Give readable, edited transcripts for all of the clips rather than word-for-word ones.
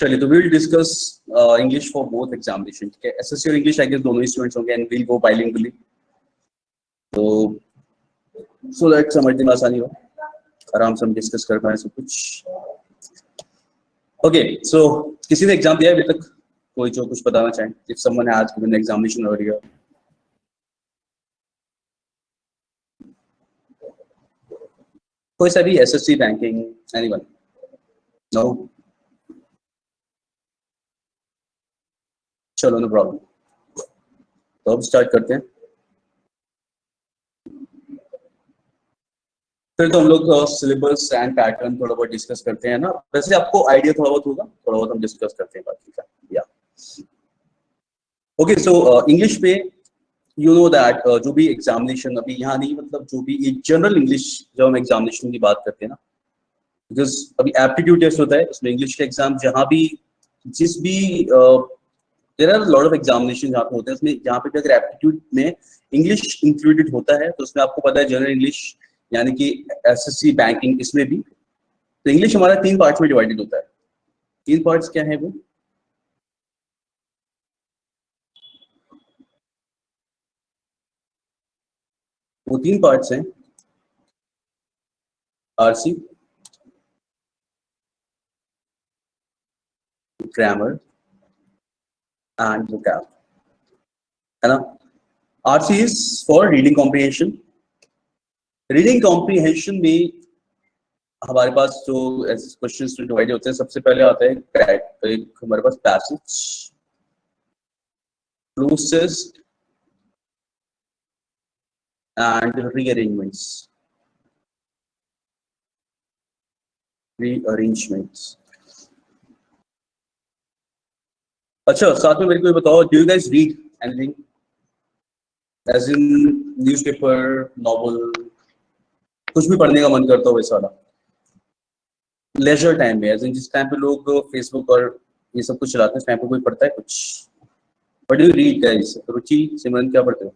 चलिए, तो we will discuss English for both examination, ठीक है। एसएससी और इंग्लिश आई गेस दोनों ही स्टूडेंट्स होंगे एंड विल गो बाइलिंगुअली, तो सो दैट समझने में आसानी हो, आराम से हम डिस्कस कर पाए सब कुछ। ओके, सो किसी ने एग्जाम दिया है अभी तक? कोई जो कुछ बताना चाहे, if someone has given examination earlier? कोई सा भी एसएससी, बैंकिंग, एनीवन? नो? चलो, नो प्रॉब्लम, तो अब स्टार्ट करते हैं। फिर तो हम लोग सिलेबस एंड पैटर्न थोड़ा बहुत डिस्कस करते हैं ना। वैसे आपको आइडिया थोड़ा बहुत होगा, थोड़ा बहुत हम डिस्कस करते हैं बाकी का। या ओके, सो इंग्लिश पे यू नो दैट जो भी एग्जामिनेशन अभी यहाँ नहीं, मतलब जो भी एक जनरल इंग्लिश जब हम एग्जामिनेशन की बात करते हैं ना, बिकॉज अभी एप्टीट्यूड टेस्ट होता है, उसमें इंग्लिश के एग्जाम जहाँ भी जिस भी there are lot of examination जहाँ पे होते हैं, उसमें जहाँ पे भी अगर एप्टीट्यूड में इंग्लिश इंक्लूडेड होता है, तो उसमें आपको पता है जनरल इंग्लिश यानी कि एसएससी, बैंकिंग, इसमें भी तो इंग्लिश हमारा 3 पार्ट्स में डिवाइडेड होता है। 3 पार्ट्स क्या है वो 3 पार्ट्स हैं, आरसी, ग्रामर एंड वोकैब, है ना। RC is for reading comprehension. Reading comprehension में हमारे पास जो क्वेश्चंस डिवाइड होते हैं, सबसे पहले आता है एक हमारे पास पैसेज, क्लोजेस्ट एंड रीअरेंजमेंट्स। अच्छा, साथ में मेरे को ये बताओ, do you guys read anything as in newspaper, novel, कुछ भी पढ़ने का मन करता हो वैसा वाला लेजर टाइम में, एज इन जिस टाइम पे लोग फेसबुक और ये सब कुछ चलाते हैं, उस टाइम पे कोई पढ़ता है कुछ? What do you read guys? Ruchi, Simran, क्या पढ़ते हो?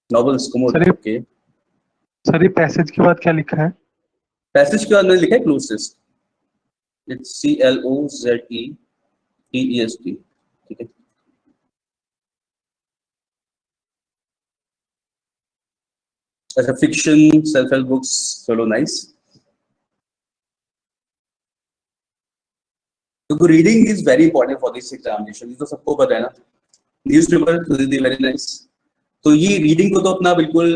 Novels, Kumud, okay. सर ये पैसेज के बाद क्या लिखा है? पैसेज के बाद मैंने लिखा है क्लोजेस्ट, इट्स CLOZETEST, ठीक है। अच्छा, फिक्शन, सेल्फ हेल्प बुक्स, चलो नाइस। तो reading is very important for this examination, ये तो सबको पता है ना। Newspaper, very nice. तो ये रीडिंग को तो अपना बिल्कुल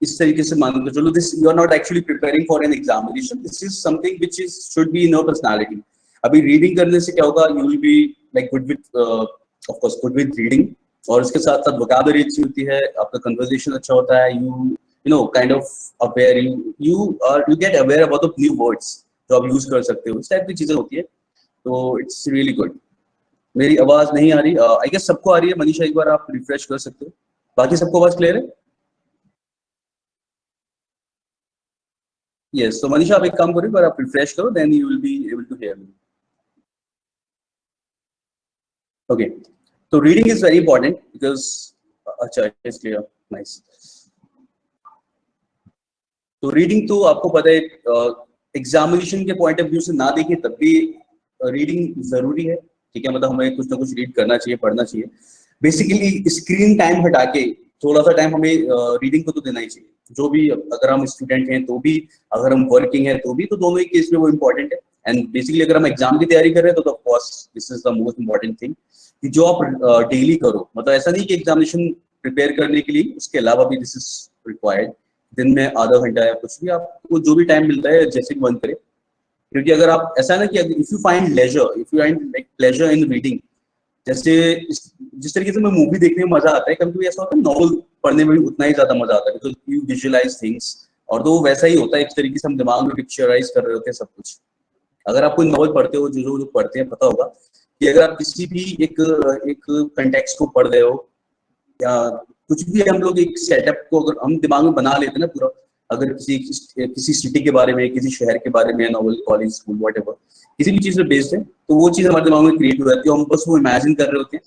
इस तरीके से मान के चलो, this you are not actually preparing for an examination, this is something which is should be in your personality. अभी रीडिंग करने से क्या होगा, you will be like good with of course good with reading, और उसके साथ साथ vocabulary अच्छी होती है, आपका कन्वर्सेशन अच्छा होता है, you know kind of aware, you get aware about the new words जो आप यूज कर सकते हो, इस टाइप की चीजें होती है, तो इट्स रियली गुड। मेरी आवाज नहीं आ रही? आई गेस सबको आ रही है। मनीषा, एक बार आप रिफ्रेश कर सकते हो? बाकी सबको आवाज क्लियर है? यस, तो मनीषा आप एक काम करो, पर आप रिफ्रेश करो, then you will be able to hear me. Okay, तो reading is very important because, अच्छा इट्स क्लियर, नाइस। तो रीडिंग तो आपको पता है, एग्जामिनेशन के पॉइंट ऑफ व्यू से ना देखें तब भी रीडिंग जरूरी है, ठीक है। मतलब हमें कुछ ना कुछ रीड करना चाहिए, पढ़ना चाहिए। बेसिकली स्क्रीन टाइम हटा के थोड़ा सा टाइम हमें रीडिंग को तो देना ही चाहिए, जो भी, अगर हम स्टूडेंट हैं तो भी, अगर हम वर्किंग है तो भी, तो दोनों ही केस में वो इम्पोर्टेंट है। एंड बेसिकली अगर हम एग्जाम की तैयारी कर रहे हैं तो of course this is the most important thing कि जो आप डेली करो। मतलब ऐसा नहीं कि एग्जामिनेशन प्रिपेयर करने के लिए उसके अलावा भी दिस इज रिक्वायर्ड, दिन में आधा घंटा या कुछ भी आपको जो भी टाइम मिलता है जैसे भी मन करे। क्योंकि अगर आप ऐसा है ना कि if you find leisure, if you find like pleasure in reading, जैसे जिस तरीके से मैं मूवी देखने में मजा आता है, कभी कभी ऐसा होता है नॉवल पढ़ने में भी उतना ही ज्यादा मजा आता है, बिकॉज यू विजुअलाइज थिंग्स, और तो वैसा ही होता है, एक तरीके से हम दिमाग में पिक्चराइज कर रहे होते हैं सब कुछ। अगर आप कोई नॉवल पढ़ते हो, जो लोग पढ़ते हैं पता होगा कि अगर आप किसी भी एक एक कंटेक्स्ट को पढ़ रहे हो, या कुछ भी हम लोग एक सेटअप को अगर हम दिमाग में बना लेते हैं ना पूरा, अगर किसी सिटी के बारे में, किसी शहर के बारे में नॉवल, कॉलेज, स्कूल, व्हाटएवर, किसी भी चीज में बेस्ड है, तो वो चीज हमारे दिमाग में क्रिएट हो जाती है, हम बस वो इमेजिन कर रहे होते हैं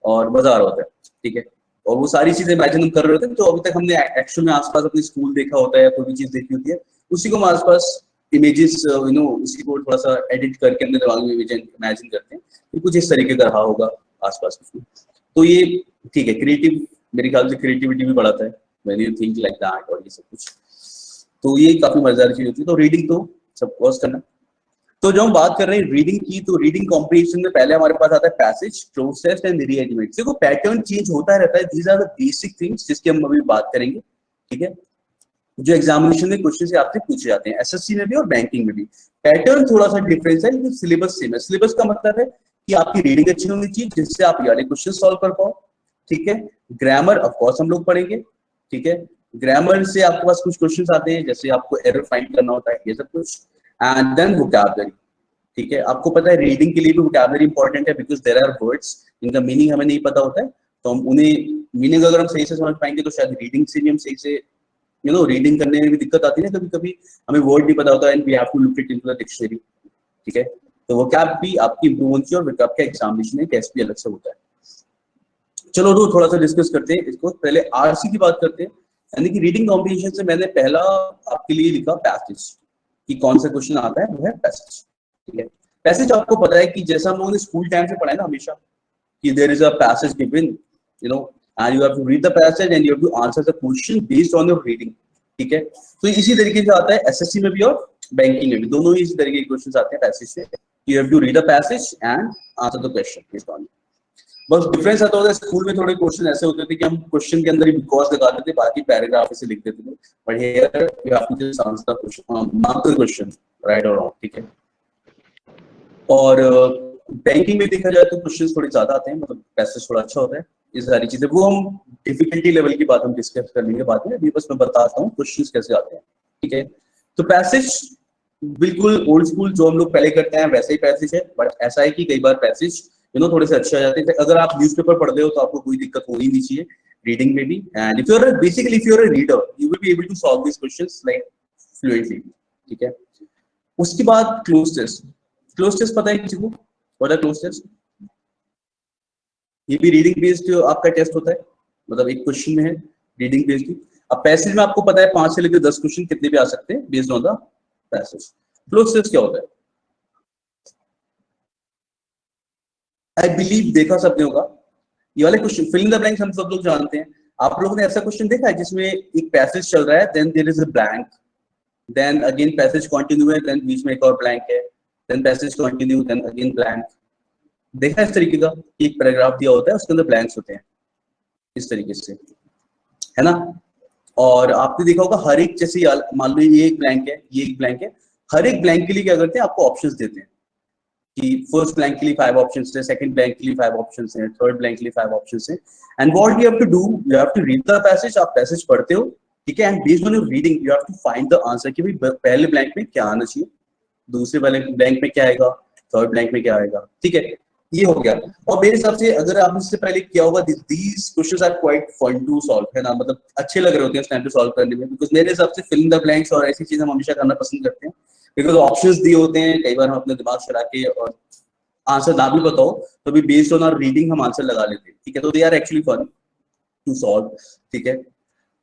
और मजा आ रहा होता है, ठीक है। और वो सारी चीजें इमेजिन हम कर रहे होते हैं, तो अभी तक हमने एक्चुअल में आसपास अपनी स्कूल देखा होता है, कोई भी चीज देखी होती है, उसी को हम आसपास इमेजेस उसी को थोड़ा सा एडिट करके अपने दिमाग में इमेजिन करते हैं कि कुछ इस तरीके का रहा होगा आसपास में। तो ये ठीक है, क्रिएटिव मेरे ख्याल से क्रिएटिविटी भी बढ़ाता है when you think like that और ये सब कुछ। तो ये काफी मजेदार चीज होती है। तो रीडिंग तो सब कोर्स करना। तो जो हम बात कर रहे हैं रीडिंग की, तो रीडिंग कॉम्प्रिहेंशन में पहले हमारे पास आता है passage, cloze test and rearrangement. देखो पैटर्न चेंज होता रहता है, these are the basic things जिसकी हम अभी बात करेंगे, ठीक है, जो एग्जामिनेशन में क्वेश्चन से आपसे पूछे जाते हैं, एसएससी में भी और बैंकिंग में भी। पैटर्न थोड़ा सा डिफरेंस है लेकिन सिलेबस सेम है। सिलेबस का मतलब है कि आपकी रीडिंग अच्छी होनी चाहिए जिससे आप ये वाले क्वेश्चन सॉल्व कर पाओ, ठीक है। ग्रामर ऑफ कोर्स हम लोग पढ़ेंगे, ठीक है। ग्रामर से आपके पास कुछ क्वेश्चंस आते हैं जैसे आपको एरर फाइंड करना होता है, ये सब कुछ। एंड देन वोकैबुलरी, ठीक है। आपको पता है रीडिंग के लिए भी वोकैबुलरी इंपॉर्टेंट है बिकॉज देयर आर वर्ड्स जिनका मीनिंग हमें नहीं पता होता है, तो हम उन्हें मीनिंग अगर हम सही से समझ पाएंगे तो शायद रीडिंग से भी हम सही से रीडिंग करने में भी दिक्कत आती है ना कभी कभी, हमें वर्ड नहीं पता होता and we have to look it into the dictionary, ठीक है। तो वोकैब भी आपकी इंप्रूव होती है और वोकैब का एग्जामिनेशन है, टेस्ट भी अलग से होता है। चलो तो थोड़ा सा डिस्कस करते हैं इसको। पहले आरसी की बात करते हैं, यानी कि रीडिंग कॉम्प्रिहेंशन से मैंने पहला आपके लिए लिखा पैसेज, कि कौन सा क्वेश्चन आता है, वो है पैसेज, ठीक है। पैसेज आपको पता है कि जैसा हम लोगों ने स्कूल टाइम से पढ़ा है ना हमेशा, कि there is a passage given, and you have to read the passage and you have to answer the question based on your reading, ठीक है। तो इसी तरीके से आता है एसएससी में भी और बैंकिंग में भी, दोनों ही इसी तरीके के क्वेश्चंस आते हैं पैसेज से। You have to read the passage and answer the question based on. बस डिफरेंस आता होता है, स्कूल में थोड़े क्वेश्चन ऐसे होते थे कि हम क्वेश्चन के अंदर ही बिकॉज लगा देते, बाकी पैराग्राफ ऐसे लिख देते थे, but here you have to just answer the question, mark the question right और रॉन्ग, ठीक है। और बैंकिंग में देखा जाए तो क्वेश्चंस थोड़े ज्यादा आते हैं, मतलब पैसेज थोड़ा अच्छा होता है, ये सारी चीजें वो हम डिफिकल्टी लेवल की बात हम डिस्कस कर लेंगे बाद में, अभी बस मैं बताता हूँ क्वेश्चंस कैसे आते हैं, ठीक है। तो पैसेज बिल्कुल ओल्ड स्कूल जो हम लोग पहले करते हैं वैसे ही पैसेज है, बट ऐसा है कि कई बार पैसेज थोड़े से अच्छे आ जाते हैं। अगर आप न्यूज़पेपर पढ़ रहे हो तो आपको कोई दिक्कत होनी नहीं चाहिए रीडिंग में भी, and if you are basically if you are a reader you will be able to solve this questions like fluently, ठीक है। उसके बाद क्लोज टेस्ट। क्लोज टेस्ट पता है किसी को, व्हाट आर क्लोज टेस्ट? ये भी रीडिंग बेस्ड आपका टेस्ट होता है, मतलब एक क्वेश्चन है रीडिंग बेस्ड। अब पैसेज में आपको पता है 5 से लेकर 10 क्वेश्चन कितने भी आ सकते हैं based on the passage. Cloze test क्या होता है? आई बिलीव देखा सबने होगा ये वाले question, fill in the blanks हम सब लोग जानते हैं। आप लोगों ने ऐसा क्वेश्चन देखा है जिसमें एक पैसेज चल रहा है, then there is a blank, then again passage continue है, देन बीच में एक और ब्लैंक है, then passage continue, then again blank. देखा इस तरीके का एक पैराग्राफ दिया होता है उसके अंदर ब्लैंक्स होते हैं इस तरीके से, है ना। और आपने देखा होगा हर एक, जैसे मान लो ये एक ब्लैंक है, ये एक ब्लैंक है, हर एक ब्लैंक के लिए क्या करते हैं आपको ऑप्शंस देते हैं कि फर्स्ट ब्लैंक के लिए 5 ऑप्शंस है, सेकंड ब्लैंक के लिए 5 ऑप्शंस है, थर्ड ब्लैंक के लिए 5 ऑप्शंस है। And what you have to do, you have to read the passage, आप पैसेज पढ़ते हो, ठीक है, and based on your reading you have to find the answer कि भाई पहले ब्लैंक में क्या आना चाहिए, दूसरे वाले ब्लैंक में क्या आएगा, थर्ड ब्लैंक में क्या आएगा, ठीक है। ये हो गया। और मेरे हिसाब से अगर आपने इससे पहले किया होगा, these questions are quite fun to solve, है ना, मतलब अच्छे लग रहे होते हैं उस टाइम पे सॉल्व करने में, बिकॉज मेरे हिसाब से फिल इन द ब्लैंक्स और ऐसी चीज हम हमेशा करना पसंद करते हैं, बिकॉज ऑप्शंस दिए होते हैं, कई बार हम अपने दिमाग चला के और आंसर ना भी बताओ तो भी बेस्ड ऑन आवर रीडिंग हम आंसर लगा लेते हैं, ठीक है। तो they are actually fun to solve, ठीक है।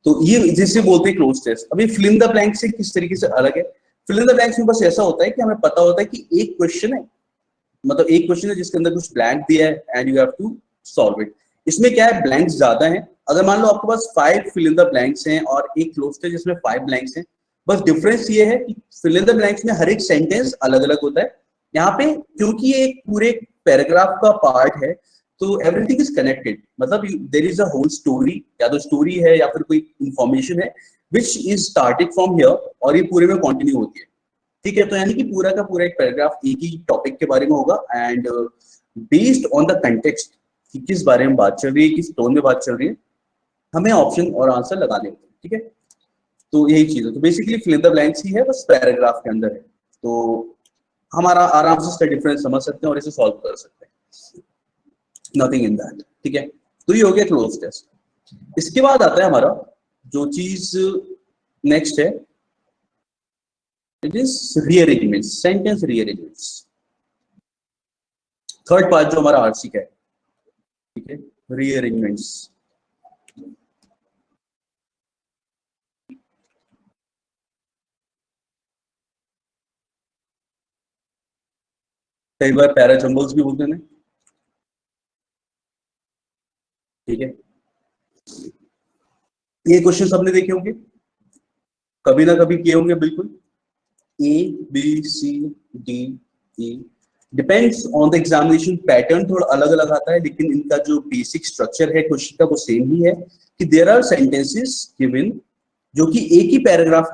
तो ये जिसे बोलते हैं क्लोज टेस्ट। अभी फिल इन द ब्लैंक से किस तरीके से अलग है? फिल इन द ब्लैंक्स में बस ऐसा होता है कि हमें पता होता है कि एक क्वेश्चन है, मतलब एक क्वेश्चन है जिसके अंदर कुछ ब्लैंक दिया है and you have to solve it. इसमें क्या है, ब्लैंक्स ज्यादा हैं। अगर मान लो आपके पास 5 फिल इन द ब्लैंक्स हैं और एक क्लोज टेस्ट जिसमें 5 ब्लैंक्स हैं, बस डिफरेंस ये है कि फिल इन द ब्लैंक्स में हर एक सेंटेंस अलग अलग होता है, यहाँ पे क्योंकि ये एक पूरे पैराग्राफ का पार्ट है तो एवरीथिंग इज कनेक्टेड, मतलब there is a whole story, या तो स्टोरी है या फिर कोई इंफॉर्मेशन है which is started from here और ये पूरे में कंटिन्यू होती है, ठीक है। तो यानी कि पूरा का पूरा एक पैराग्राफ एक ही टॉपिक के बारे में होगा and based on the context कि किस बारे में बात चल रही है, किस टोन में बात चल रही है, हमें ऑप्शन और आंसर लगाने होते हैं, ठीक है। तो यही चीज है। तो basically fill in the blanks ही है, बस पैराग्राफ के अंदर है, तो हमारा आराम से इसका डिफरेंस समझ सकते हैं और इसे सॉल्व कर सकते हैं, नथिंग इन दैट, ठीक है। तो ये हो गया क्लोज टेस्ट। इसके बाद आता है हमारा जो चीज नेक्स्ट है, it is rearrangements, sentence rearrangements, third part जो हमारा आरसी का है, ठीक है, रीअरेंजमेंट्स। कई बार पैराजम्बल्स भी बोलते हैं, ठीक है। ये क्वेश्चन सबने देखे होंगे, कभी ना कभी किए होंगे बिल्कुल। A B C D E, depends on the examination pattern, थोड़ा अलग अलग आता है, लेकिन इनका जो बेसिक स्ट्रक्चर है क्वेश्चन का वो सेम ही है कि देयर आर सेंटेंसेस गिवन जो कि एक ही पैराग्राफ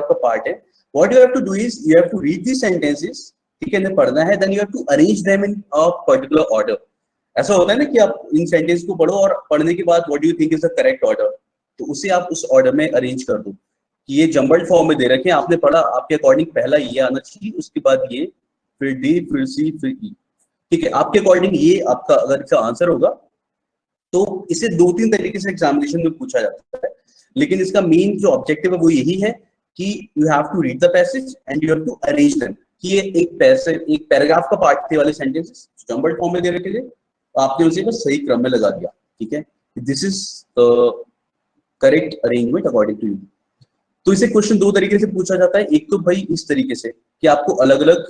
का पार्ट है। What you have to do is you have to read the sentences, ठीक है, इन्हें पढ़ना है, then you have to arrange them in a particular order. ऐसा होता है ना कि आप इन सेंटेंस को पढ़ो और पढ़ने के बाद what do you think is the correct order, तो उसे आप उस ऑर्डर में अरेंज कर दो कि ये जंबल्ड फॉर्म में दे रखे हैं, आपने पढ़ा, आपके अकॉर्डिंग पहला ये आना चाहिए, उसके बाद ये, फिर डी, फिर सी, फिर ई, ठीक है। आपके अकॉर्डिंग ये आपका अगर इसका आंसर होगा तो इसे 2-3 तरीके से एग्जामिनेशन में पूछा जाता है, लेकिन इसका मेन जो ऑब्जेक्टिव है वो यही है कि you have to read the passage and you have to arrange them, कि ये एक पैराग्राफ का पार्ट थे वाले सेंटेंसेस जंबल्ड फॉर्म में दे रखे थे, आपने उसे बस सही क्रम में लगा दिया, ठीक है। This is correct arrangement according to you. तो इसे क्वेश्चन 2 तरीके से पूछा जाता है, एक तो भाई इस तरीके से कि आपको अलग अलग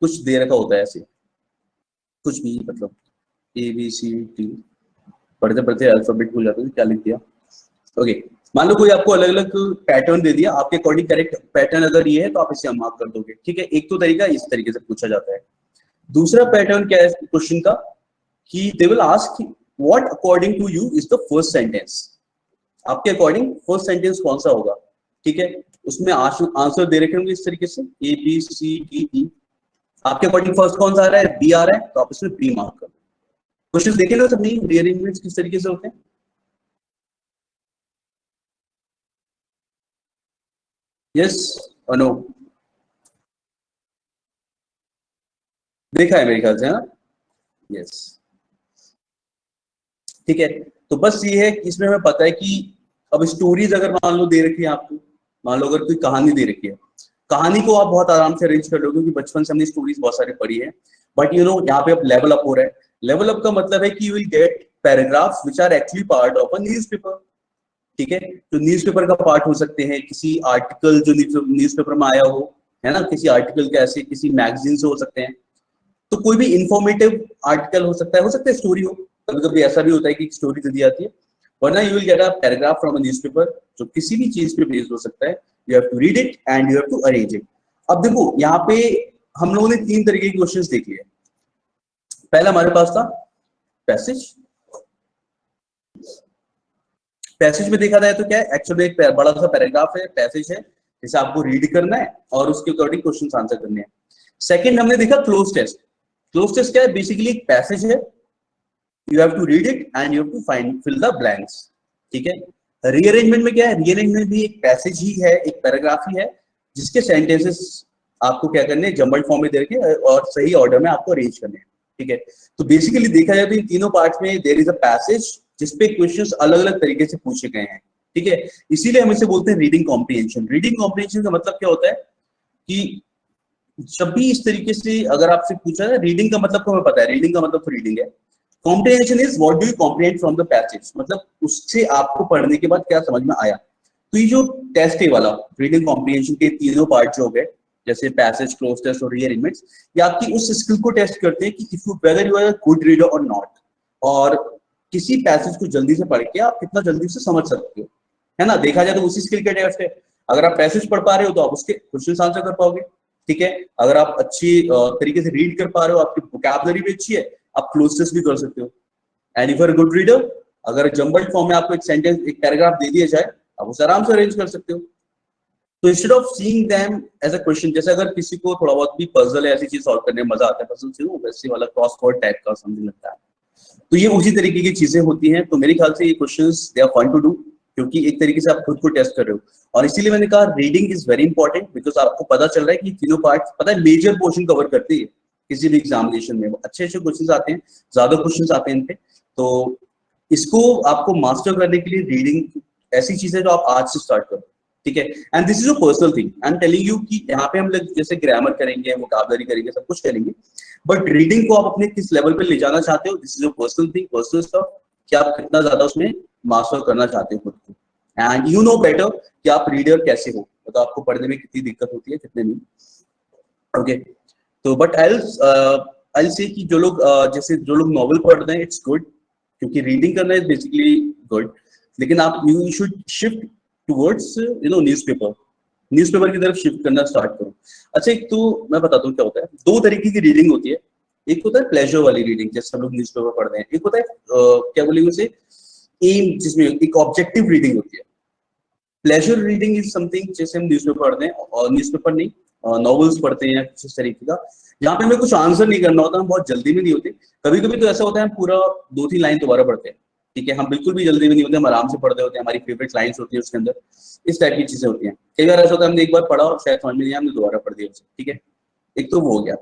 कुछ दे रखा होता है, ऐसे कुछ भी, मतलब ए बी सी डी, पढ़ते पढ़ते अल्फाबेट भूल जाते हैं क्या लिख दिया, ओके। मान लो कोई आपको अलग अलग पैटर्न दे दिया, आपके अकॉर्डिंग करेक्ट पैटर्न अगर ये है तो आप इसे मार्क कर दोगे, ठीक है। एक तो तरीका इस तरीके से पूछा जाता है। दूसरा पैटर्न क्या है क्वेश्चन का कि they will ask what according to you is the first sentence, आपके अकॉर्डिंग फर्स्ट सेंटेंस कौन सा होगा, ठीक है। उसमें आंसर दे रखे होंगे इस तरीके से ए बी सी डी ई, आपके अकॉर्डिंग फर्स्ट कौन सा आ रहा है, बी आ रहा है, तो आप इसमें बी मार्क कर दो। क्वेश्चन देखे ना सबने रीअरेंजमेंट्स किस तरीके से होते हैं, यस और नो, देखा है मेरे ख्याल से, है ना, यस, ठीक है। तो बस ये है कि इसमें हमें पता है कि अब स्टोरीज अगर मान लो दे रखी है आपको, मान लो अगर कोई कहानी दे रखी है, कहानी को आप बहुत आराम से अरेंज कर लोगे क्योंकि बचपन से हमने स्टोरीज बहुत सारी पढ़ी है, बट यू नो यहाँ पे अब लेवल अप हो रहा है। लेवल अप का मतलब है कि you will get paragraphs which are actually part of a newspaper, ठीक है। तो न्यूज़पेपर का पार्ट हो सकते हैं, किसी आर्टिकल जो न्यूज़पेपर में आया हो, है ना, किसी आर्टिकल के ऐसे किसी मैगजीन से हो सकते हैं, तो कोई भी इंफॉर्मेटिव आर्टिकल हो सकता है स्टोरी हो, कभी कभी ऐसा भी होता है कि स्टोरी दे दी जाती है, वरना you will get a paragraph from a newspaper जो किसी भी चीज पे बेस्ड हो सकता है, you have to read it and you have to arrange it. अब देखो यहाँ पे हम लोगों ने 3 तरीके के क्वेश्चंस देख लिए। पहला हमारे पास था पैसेज, पैसेज में देखा जाए तो क्या है, एक्चुअली एक बड़ा सा पैराग्राफ है, पैसेज है, जिसे आपको रीड करना है और उसके अकॉर्डिंग क्वेश्चन आंसर करने हैं। सेकंड हमने देखा क्लोज टेस्ट। क्लोज टेस्ट क्या है, बेसिकली एक पैसेज है, you have to read it and you have to find fill the blanks, ठीक है। रीअरेंजमेंट में क्या है, रीअरेंजमेंट भी एक पैसेज ही है, एक पैराग्राफ ही है, जिसके सेंटेंसेस आपको क्या करने हैं, जंबल्ड फॉर्म में दे के और सही ऑर्डर में आपको अरेंज करने हैं, ठीक है। तो बेसिकली देखा जाए तो इन तीनों पार्ट्स में देयर इज अ पैसेज जिसपे क्वेश्चंस अलग अलग तरीके से पूछे गए हैं, ठीक है। इसीलिए हम इसे बोलते हैं रीडिंग कॉम्प्रिहेंशन। रीडिंग कॉम्प्रिहेंशन का मतलब क्या होता है कि जब भी इस तरीके से अगर आपसे पूछा जाए, रीडिंग का मतलब तो हमें पता है, रीडिंग का मतलब तो रीडिंग है, comprehension is what do you comprehend from the passage, मतलब उससे आपको पढ़ने के बाद क्या समझ में आया। तो ये जो टेस्ट है वाला रीडिंग कॉम्प्रिहेंशन के तीनों पार्ट जो हो गए, जैसे पैसेज, क्लोज टेस्ट और रीअरेंजमेंट्स, ये आपकी उस स्किल को टेस्ट करते हैं कि if you whether you are a good reader और नॉट, और किसी पैसेज को जल्दी से पढ़ के आप कितना जल्दी से समझ सकते हो, है ना। देखा जाए तो उसी स्किल के टेस्ट है। अगर आप पैसेज पढ़ पा रहे हो तो आप उसके क्वेश्चन आंसर कर पाओगे, ठीक है। अगर आप अच्छी तरीके से रीड कर पा रहे हो, आपकी वोकैबुलरी भी अच्छी है, आप क्लोज टेस्ट भी कर सकते हो। And if are good reader, अगर जंबल्ड फॉर्म में आपको एक सेंटेंस, एक पैराग्राफ दे दिया जाए, आप उसे आराम से अरेंज कर सकते हो। तो instead of seeing them as a question, जैसे अगर किसी को थोड़ा बहुत भी पजल है, ऐसी चीज सॉल्व करने में मजा आता है, पजल से वो वैसे वाला क्रॉस वर्ड टाइप का समझने लगता है, तो ये उसी तरीके की चीजें होती हैं। तो मेरे ख्याल से ये questions they are fun to do, क्योंकि एक तरीके से आप खुद को टेस्ट कर रहे हो, और इसीलिए मैंने कहा reading is very important, because आपको पता चल रहा है कि तीनों पार्ट पता है मेजर पोर्शन कवर करती है किसी भी एग्जामिनेशन में, अच्छे अच्छे क्वेश्चन आते हैं, ज्यादा क्वेश्चन आते हैं इनपे। तो इसको आपको मास्टर करने के लिए रीडिंग ऐसी चीज है जो आप आज से स्टार्ट करो, ठीक है। And this is a personal thing, I am telling you कि यहाँ पे हम लोग जैसे ग्रामर करेंगे, वोकैबुलरी करेंगे, सब कुछ करेंगे, बट रीडिंग को आप अपने किस लेवल पे ले जाना चाहते हो, this is a personal thing, personal stuff, कि आप कितना ज्यादा उसमें मास्टर करना चाहते हो खुद को, एंड यू नो बेटर कि आप रीडर कैसे हो, मतलब आपको पढ़ने में कितनी दिक्कत होती है, कितने नहीं, ओके। तो बट आई से कि जो लोग जैसे जो लोग नॉवल पढ़ रहे हैं, इट्स गुड, क्योंकि रीडिंग करना इज बेसिकली गुड, लेकिन आप you should shift towards newspaper की तरफ शिफ्ट करना स्टार्ट करो। अच्छा, एक तो मैं बताता हूँ क्या होता है, दो तरीके की रीडिंग होती है। एक होता है प्लेजर वाली रीडिंग, जैसे हम लोग न्यूज़पेपर पढ़ रहे हैं। एक होता है क्या बोलेंगे उसे, एम, जिसमें एक ऑब्जेक्टिव रीडिंग होती है। प्लेजर रीडिंग इज समथिंग, जैसे हम न्यूज़पेपर पढ़ते हैं, और न्यूज़पेपर नहीं, नॉवेल्स पढ़ते हैं या कुछ इस तरीके का, यहाँ पे हमें कुछ आंसर नहीं करना होता, हम बहुत जल्दी में नहीं होते। कभी कभी तो ऐसा होता है हम पूरा 2-3 लाइन दोबारा पढ़ते हैं, ठीक है, हम बिल्कुल भी जल्दी में नहीं होते, हम आराम से पढ़ रहे होते हैं, हमारी फेवरेट लाइन्स होती है उसके अंदर, इस टाइप की चीजें होती हैं। कई बार ऐसा होता है हमने एक बार पढ़ा और शायद समझ में नहीं आया, हमने दोबारा पढ़ दिया उसे, ठीक है, एक तो वो हो गया।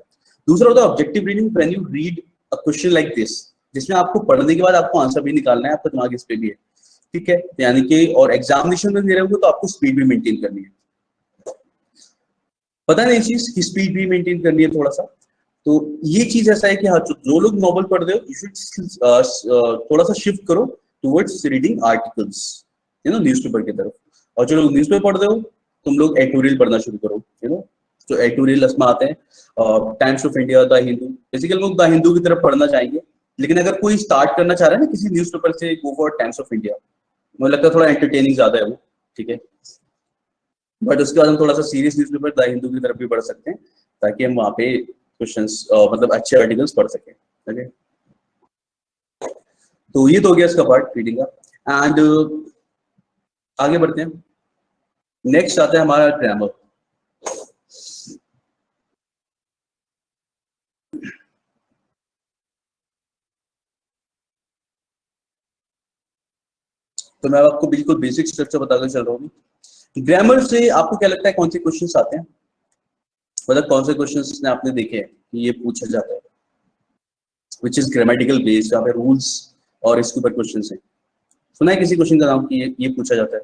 दूसरा होता है objective reading, when you read a question like this, जिसमें आपको पढ़ने के बाद आपको आंसर भी निकालना है, आपका दिमाग इस पे भी है, ठीक है, यानी कि और एग्जामिनेशन में दे रहे होंगे तो आपको स्पीड भी मेंटेन करनी है। पता नहीं चीज की स्पीड भी मेंटेन करनी है थोड़ा सा। तो ये चीज ऐसा है कि हाँ, जो लोग नॉवल पढ़ रहे हो, यू शुड थोड़ा सा शिफ्ट करो टुवर्ड्स रीडिंग आर्टिकल्स, न्यूज़पेपर की तरफ। और जो लोग न्यूज़पेपर पढ़ रहे हो, तुम लोग एडिटोरियल पढ़ना शुरू करो, जो एडिटोरियल इसमें आते हैं, times of India, the Hindu, basically लोग द हिंदू की तरफ पढ़ना चाहेंगे। लेकिन अगर कोई स्टार्ट करना चाह रहा है ना किसी न्यूज़पेपर से, go for times of India, मुझे लगता है थोड़ा एंटरटेनिंग ज्यादा है वो, ठीक है। बट उसके बाद हम थोड़ा सा सीरियस न्यूज़पेपर द हिंदू की तरफ भी पढ़ सकते हैं, ताकि हम वहाँ पे क्वेश्चंस मतलब अच्छे आर्टिकल्स पढ़ सकें, ओके। तो ये तो हो गया इसका पार्ट रीडिंग का। एंड आगे बढ़ते हैं, नेक्स्ट आता है हमारा ग्रामर। तो मैं आपको बिल्कुल बेसिक स्ट्रक्चर बताकर चल रहा हूँ। ग्रामर से आपको क्या लगता है कौन से क्वेश्चंस आते हैं, मतलब कौन से क्वेश्चंस ने आपने देखे हैं कि ये पूछा जाता है, विच इज ग्रामेटिकल बेस्ड, यहाँ पे रूल्स और इसके ऊपर क्वेश्चंस हैं। सुना है किसी क्वेश्चन का नाम कि ये पूछा जाता है?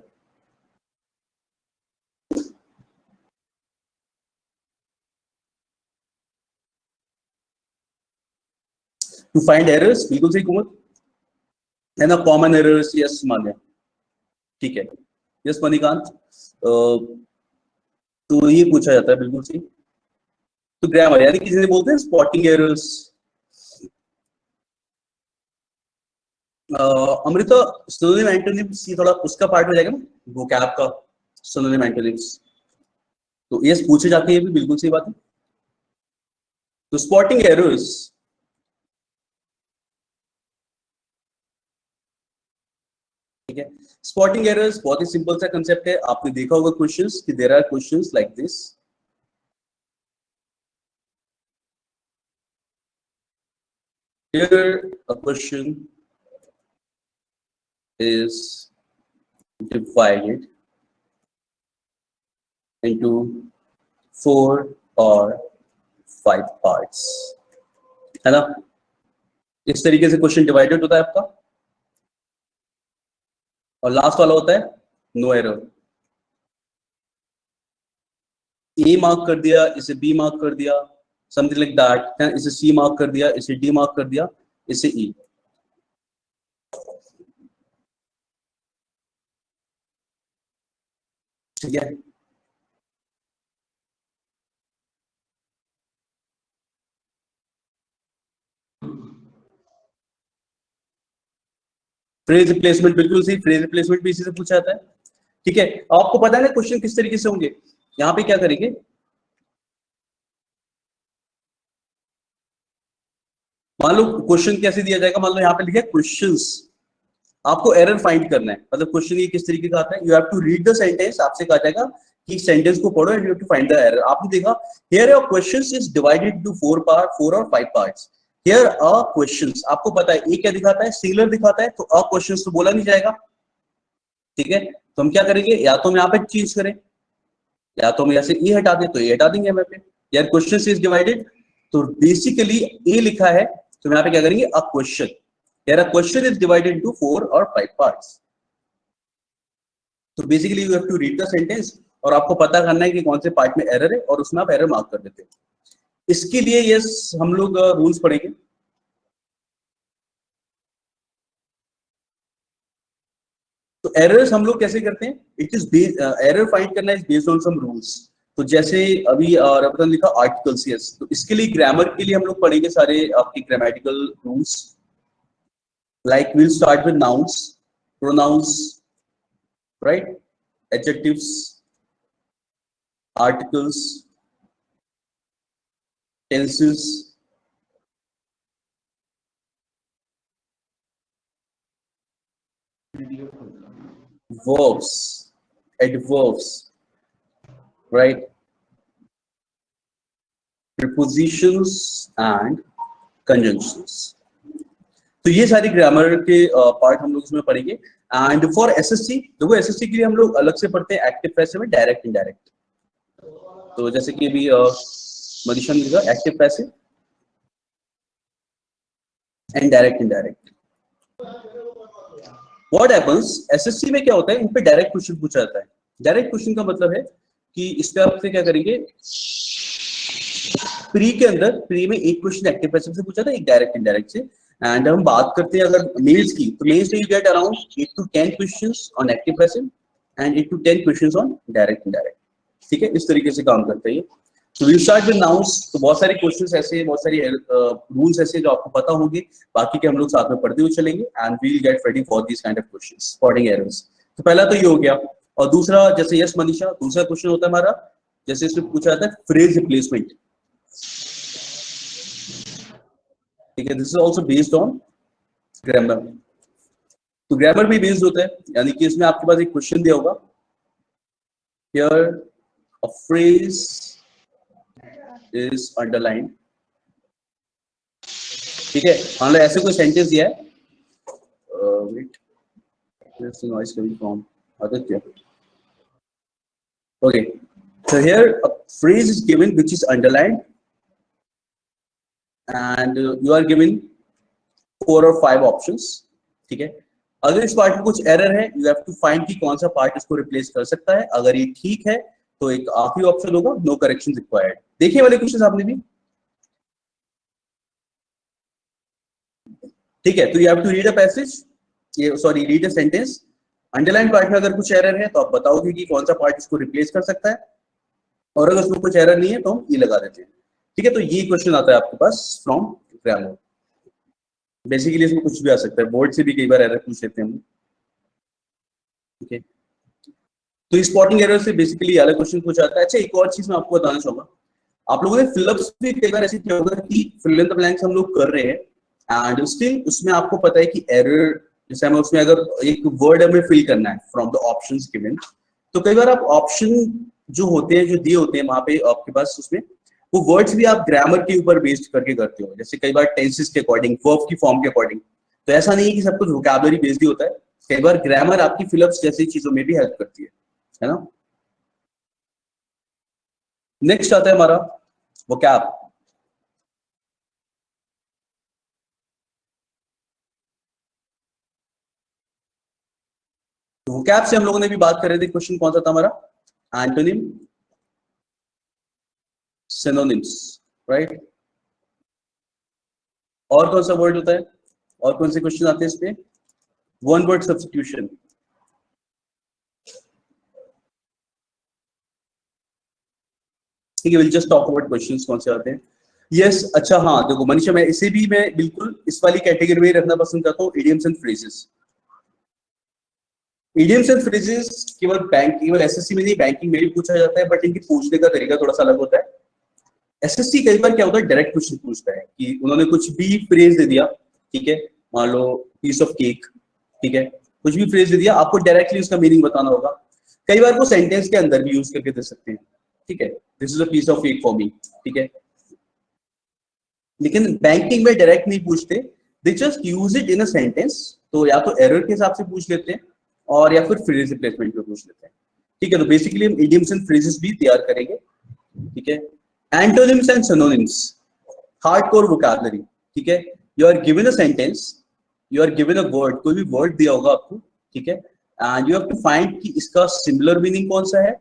टू फाइंड एरर्स, बिल्कुल सही कुमार, है ना, कॉमन एरर्स, यस मान्य, ठीक है, यस मणिकांत, तो ये पूछा जाता है, बिल्कुल सही। तो ग्रामर यानी किसी ने बोलते हैं spotting errors. Amrita, synonym antonyms ये थोड़ा उसका पार्ट हो जाएगा ना, वोकैब का, सिनोनिम एंटोनिम्स, तो यस पूछे जाते हैं, ये भी बिल्कुल सही बात है। तो स्पॉटिंग एरर्स, ठीक है, स्पॉटिंग एरर्स बहुत ही सिंपल सा कंसेप्ट है, आपने देखा होगा क्वेश्चंस कि there are questions like this, here a question is divided into 4 or 5 parts, है ना, इस तरीके से क्वेश्चन डिवाइडेड होता है आपका, और लास्ट वाला होता है नो एरर। ए मार्क कर दिया, इसे बी मार्क कर दिया, समथिंग लाइक दैट, इसे सी मार्क कर दिया, इसे डी मार्क कर दिया, इसे ई, ठीक है। फ्रेज रिप्लेसमेंट, बिल्कुल सही, फ्रेज रिप्लेसमेंट भी इसी से पूछा जाता है, ठीक है। आपको पता है ना क्वेश्चन किस तरीके से होंगे, यहाँ पे क्या करेंगे, मान लो क्वेश्चन कैसे दिया जाएगा, मान लो यहाँ पे लिखा है क्वेश्चंस, आपको एरर फाइंड करना है, मतलब क्वेश्चन ये किस तरीके का आता है, you have to read the sentence, आपसे कहा जाएगा कि सेंटेंस को पढ़ो and you have to find the error. आपने देखा here your questions is divided into 4 और 5 पार्ट्स, हियर अ क्वेश्चंस, आपको पता है ये क्या दिखाता है, सिंगुलर दिखाता है, तो अ क्वेश्चंस तो बोला नहीं जाएगा, ठीक है। तो हम क्या करेंगे, या तो हम यहाँ पे चेंज करें, या तो हम यहाँ से ए हटा दें, तो ए हटा देंगे हम पे, यार क्वेश्चन इज डिवाइडेड, तो बेसिकली ए लिखा है, तो यहाँ पे क्या करेंगे, अ क्वेश्चन, यार a question is divided into 4 और 5 पार्ट्स। तो basically you have to read the sentence, और आपको पता करना है कि कौन से पार्ट में एरर है, और उसमें आप एरर मार्क कर देते हैं। इसके लिए यस हम लोग रूल्स पढ़ेंगे। तो एरर्स हम लोग कैसे करते हैं, इट इज एरर फाइंड करना is based on some rules. तो जैसे अभी रवतन लिखा आर्टिकल्स, यस, तो इसके लिए ग्रामर के लिए हम लोग पढ़ेंगे सारे आपके grammatical rules. Like will start with nouns, pronouns, right, adjectives, articles, tenses, verbs, adverbs, right, prepositions and conjunctions। तो ये सारी ग्रामर के पार्ट हम लोग इसमें पढ़ेंगे। एंड फॉर एसएससी, देखो एसएससी के लिए हम लोग अलग से पढ़ते हैं एक्टिव पैसिव में डायरेक्ट इनडायरेक्ट। तो जैसे कि अभी मनीषा ने लिखा active passive and direct indirect. What happens, SSC में क्या होता है, इन पे डायरेक्ट क्वेश्चन पूछा जाता है। डायरेक्ट क्वेश्चन का मतलब है कि इस पे आपसे क्या करेंगे, प्री के अंदर, प्री में एक क्वेश्चन एक्टिव पैसिव से पूछा था, एक डायरेक्ट इनडायरेक्ट से। एंड हम बात करते हैं अगर मेंस की, तो मेंस में you get around 8 to 10 questions on active passive and 8 to 10 questions on direct indirect. ठीक है, इस तरीके से काम करते हैं। तो विल स्टार्ट विद नाउन्स, तो बहुत सारे क्वेश्चंस ऐसे, बहुत सारी रूल्स ऐसे जो आपको पता होंगे, बाकी के हम लोग साथ में पढ़ते हुए चलेंगे and we will get ready for this kind of questions, spotting errors. तो पहला तो ये हो गया। और दूसरा, जैसे यस मनीषा, दूसरा क्वेश्चन होता है हमारा, जैसे इसमें पूछा जाता है फ्रेज रिप्लेसमेंट। ठीक है, this is also based on grammar. तो ग्रामर भी बेस्ड होता है, यानी कि इसमें आपके पास एक क्वेश्चन दिया होगा, here a phrase is underline. ठीक है, मान लो ऐसे कोई सेंटेंस दिया है, wait, there's a noise coming from Aditya. Okay, so here a phrase is given which is underlined and you are given 4 or 5 options। ठीक है, अगर इस पार्ट में कुछ एरर है, यू हैव टू फाइंड कि कौन सा पार्ट इसको रिप्लेस कर सकता है। अगर ये ठीक है तो एक आखिरी ऑप्शन होगा नो करेक्शन रिक्वायर्ड। देखिए वाले क्वेश्चन आपने भी, ठीक है। तो you have to read a passage, ये sorry read a sentence, underline part में अगर कुछ एरर है तो आप बताओगे कि कौन सा पार्ट इसको रिप्लेस कर सकता है, और अगर उसमें कुछ एरर नहीं है तो हम ये लगा देते हैं। ठीक है, तो ये क्वेश्चन आता है आपके पास फ्रॉम ग्रामर। बेसिकली इसमें कुछ भी आ सकता है, बोर्ड से भी कई बार एरर पूछ लेते हैं हम। ठीक है, तो स्पॉटिंग एरर से बेसिकली अलग क्वेश्चन पूछा जाता है। अच्छा, एक और चीज मैं आपको बताना चाहूंगा, आप लोगों ने फिलअप्स भी कई बार ऐसे किया होगा कि फिल इन द ब्लैंक्स हम लोग कर रहे हैं एंड स्टिल उसमें आपको पता है कि एरर, जैसे हमें उसमें अगर एक वर्ड हमें फिल करना है फ्रॉम द ऑप्शंस गिवन, तो कई बार आप ऑप्शन जो होते हैं, जो दिए होते हैं वहां पे आपके पास, उसमें वो वर्ड्स भी आप ग्रामर के ऊपर बेस्ड करके करते हो। जैसे कई बार टेंसेस के अकॉर्डिंग, वर्ब की फॉर्म के अकॉर्डिंग। तो ऐसा नहीं है कि सब कुछ वोकैबुलरी बेस्ड ही होता है, कई बार ग्रामर आपकी फिलअप्स जैसी चीजों में भी हेल्प करती है ना। नेक्स्ट आता है हमारा वोकैब। वोकैब से हम लोगों ने भी बात कर रहे थे, क्वेश्चन कौन सा था हमारा, एंटोनिम, सिनोनिम्स, राइट। और कौन सा वर्ड होता है, और कौन से क्वेश्चन आते हैं इस पे, वन वर्ड सब्स्टिट्यूशन। ठीक है, will just talk about questions कौन से आते हैं। यस, अच्छा हाँ, देखो मनीषा, मैं इसे भी मैं बिल्कुल इस वाली कैटेगरी में रखना पसंद करता हूँ, idioms and phrases. Idioms and phrases केवल एसएससी में नहीं, बैंकिंग में भी पूछा जाता है, बट इनकी पूछने का तरीका थोड़ा सा अलग होता है। एसएससी कई बार क्या होता है, डायरेक्ट क्वेश्चन पूछता है कि उन्होंने कुछ भी फ्रेज दे दिया, ठीक है, मान लो पीस ऑफ केक, ठीक है, कुछ भी फ्रेज दे दिया, आपको डायरेक्टली उसका मीनिंग बताना होगा। कई बार वो सेंटेंस के अंदर भी यूज करके दे सकते हैं, ठीक है, this is a piece of cake for me, ठीक है। लेकिन बैंकिंग में डायरेक्ट नहीं पूछते, they just use it in a sentence. तो या तो एरर के हिसाब से पूछ लेते हैं और या फिर फ्रेज रिप्लेसमेंट पे पूछ लेते हैं। ठीक है, तो बेसिकली हम इडियम्स एंड फ्रेजेस भी तैयार करेंगे। ठीक है, antonyms and synonyms, hardcore vocabulary. ठीक है, you are given a sentence, you are given a word, कोई भी वर्ड दिया होगा आपको, ठीक है, and you have to find कि इसका सिमिलर मीनिंग कौन सा है,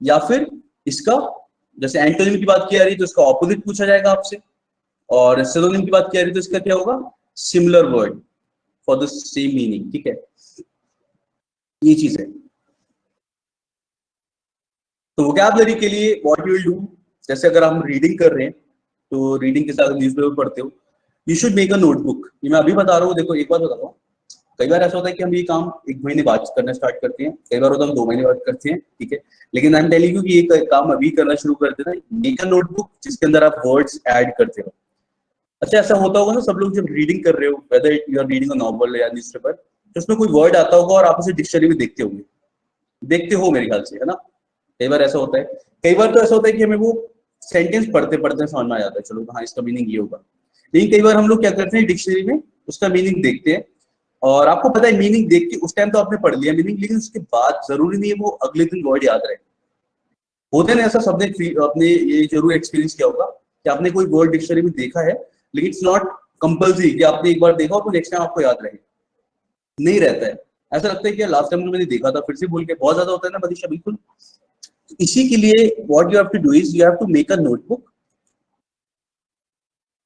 या फिर इसका, जैसे एंटोनिम की बात की जा रही है तो इसका ऑपोजिट पूछा जाएगा आपसे, और सिनोनिम की बात की जा रही है तो इसका क्या होगा, similar word for the same meaning. ठीक है, ये चीज है। तो वोकैबुलरी के लिए व्हाट यू विल डू, जैसे अगर हम रीडिंग कर रहे हैं तो रीडिंग के साथ न्यूज़पेपर पढ़ते हो, you should make a notebook. ये मैं अभी बता रहा हूँ, देखो एक बात बताता हूँ, कई बार ऐसा होता है कि हम ये काम 1 महीने बाद करना स्टार्ट करते हैं, कई बार होता है हम 2 महीने बाद करते हैं, ठीक है, लेकिन आई एम टेलिंग यू कि ये काम अभी करना शुरू कर देना, मेक अ नोटबुक जिसके अंदर आप वर्ड्स ऐड करते हो। अच्छा ऐसा होता होगा ना, सब लोग जब रीडिंग कर रहे हो, whether you are reading a novel या न्यूज़पेपर, तो उसमें कोई वर्ड आता होगा और आप उसे डिक्शनरी में देखते होंगे, देखते हो मेरे ख्याल से, है ना? कई बार ऐसा होता है, कई बार तो ऐसा होता है कि हमें वो सेंटेंस पढ़ते पढ़ते समझ में आ जाता है, चलो हाँ इसका मीनिंग ये होगा। लेकिन कई बार हम लोग क्या करते हैं, डिक्शनरी में उसका मीनिंग देखते हैं, और आपको पता है मीनिंग देख के उस टाइम तो आपने पढ़ लिया मीनिंग, लेकिन उसके बाद जरूरी नहीं है वो अगले दिन वर्ड याद रहे। होते ना ऐसा, सबने अपने ये जरूर एक्सपीरियंस किया होगा कि आपने कोई वर्ड डिक्शनरी में देखा है, लेकिन इट्स नॉट कंपल्सरी कि आपने एक बार देखा हो तो नेक्स्ट टाइम आपको याद रहे, नहीं रहता है। ऐसा लगता है कि लास्ट टाइम मैंने देखा था फिर से भूल के, बहुत ज्यादा होता है ना मनीषा, बिल्कुल। इसी के लिए what you have to do is you have to make a notebook,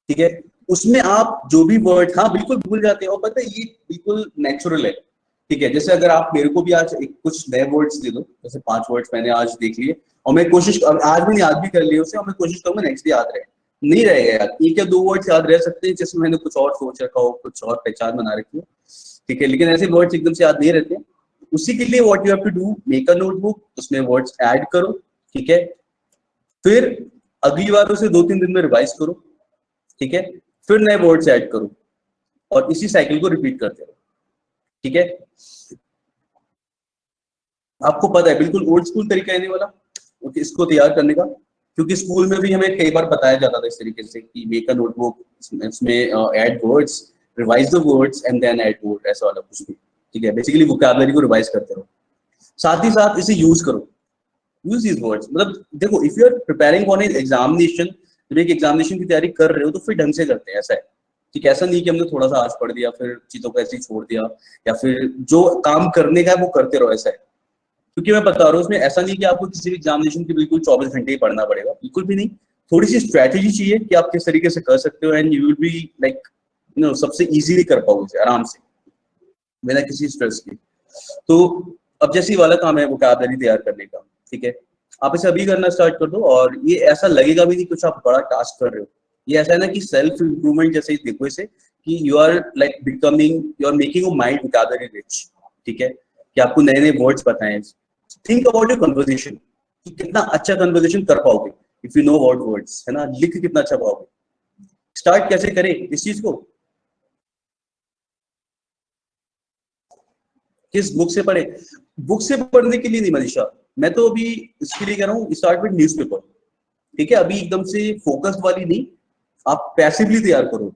ठीक है, उसमें आप जो भी वर्ड, हाँ बिल्कुल भूल जाते हैं, और पता है ये बिल्कुल नेचुरल है, ठीक है। जैसे अगर आप मेरे को भी आज एक कुछ नए वर्ड्स दे दो, जैसे 5 वर्ड्स मैंने आज देख लिए, और मैं कोशिश, आज मैंने याद भी कर लिए उसे, और मैं कोशिश करूंगा नेक्स्ट डे याद रहे, नहीं रहेगा यार, एक या 2 वर्ड्स याद रह सकते हैं जिसमें मैंने कुछ और सोच रखा हो, कुछ और पहचान बना रखी हो, ठीक है, लेकिन ऐसे वर्ड्स एकदम से याद नहीं रहते। उसी के लिए what you have to do, make a notebook, उसमें वर्ड्स ऐड करो, ठीक है, फिर अगली बार उसे 2-3 दिन में रिवाइज करो, ठीक है, फिर नए वर्ड्स ऐड करो, और इसी साइकिल को रिपीट करते रहो, ठीक है। आपको पता है बिल्कुल ओल्ड स्कूल तरीका है नहीं वाला इसको तैयार करने का, क्योंकि स्कूल में भी हमें कई बार बताया जाता था इस तरीके से कि मेक अ नोटबुक, इसमें add words, revise the words and then add word, ऐसा वाला कुछ भी, ठीक है, बेसिकली वोकैबुलरी को रिवाइज करते रहो, साथ ही साथ इसे यूज करो, यूज दीज वर्ड्स। मतलब देखो, if you are preparing for an examination, जब एक एग्जामिनेशन की तैयारी कर रहे हो तो फिर ढंग से करते हैं, ऐसा है, ठीक है, ऐसा नहीं कि हमने थोड़ा सा आज पढ़ दिया फिर चीजों को ऐसे ही छोड़ दिया, या फिर जो काम करने का है वो करते रहो, ऐसा है। क्योंकि मैं बता रहा हूँ उसमें ऐसा नहीं कि आपको किसी भी एग्जामिनेशन की बिल्कुल 24 घंटे ही पढ़ना पड़ेगा, बिल्कुल भी नहीं, थोड़ी सी स्ट्रैटेजी चाहिए कि आप किस तरीके से कर सकते हो, and you will be like सबसे इजीली कर पाओगे आराम से, बिना किसी स्ट्रेस के। तो अब जैसे ही वाला काम है वोकैबुलरी तैयार करने का, ठीक है, आप इसे अभी करना स्टार्ट कर दो, और ये ऐसा लगेगा भी नहीं कुछ आप बड़ा टास्क कर रहे हो, ये ऐसा है ना कि सेल्फ इम्प्रूवमेंट जैसे ही देखो इसे, कि you are like becoming, you are making your mind vocabulary rich, ठीक है, कि आपको नए नए वर्ड्स पता है। थिंक अबाउट योर कन्वर्सेशन, कि कितना अच्छा कन्वर्सेशन कर पाओगे if you know about words, है ना, लिख कितना अच्छा पाओगे। स्टार्ट कैसे करें इस चीज को, किस बुक से पढ़े? बुक से पढ़ने के लिए नहीं मनीषा, मैं तो अभी इसके लिए कह रहा हूँ स्टार्ट विद न्यूज़पेपर, ठीक है, अभी एकदम से फोकस्ड वाली नहीं, आप पैसिवली तैयार करो,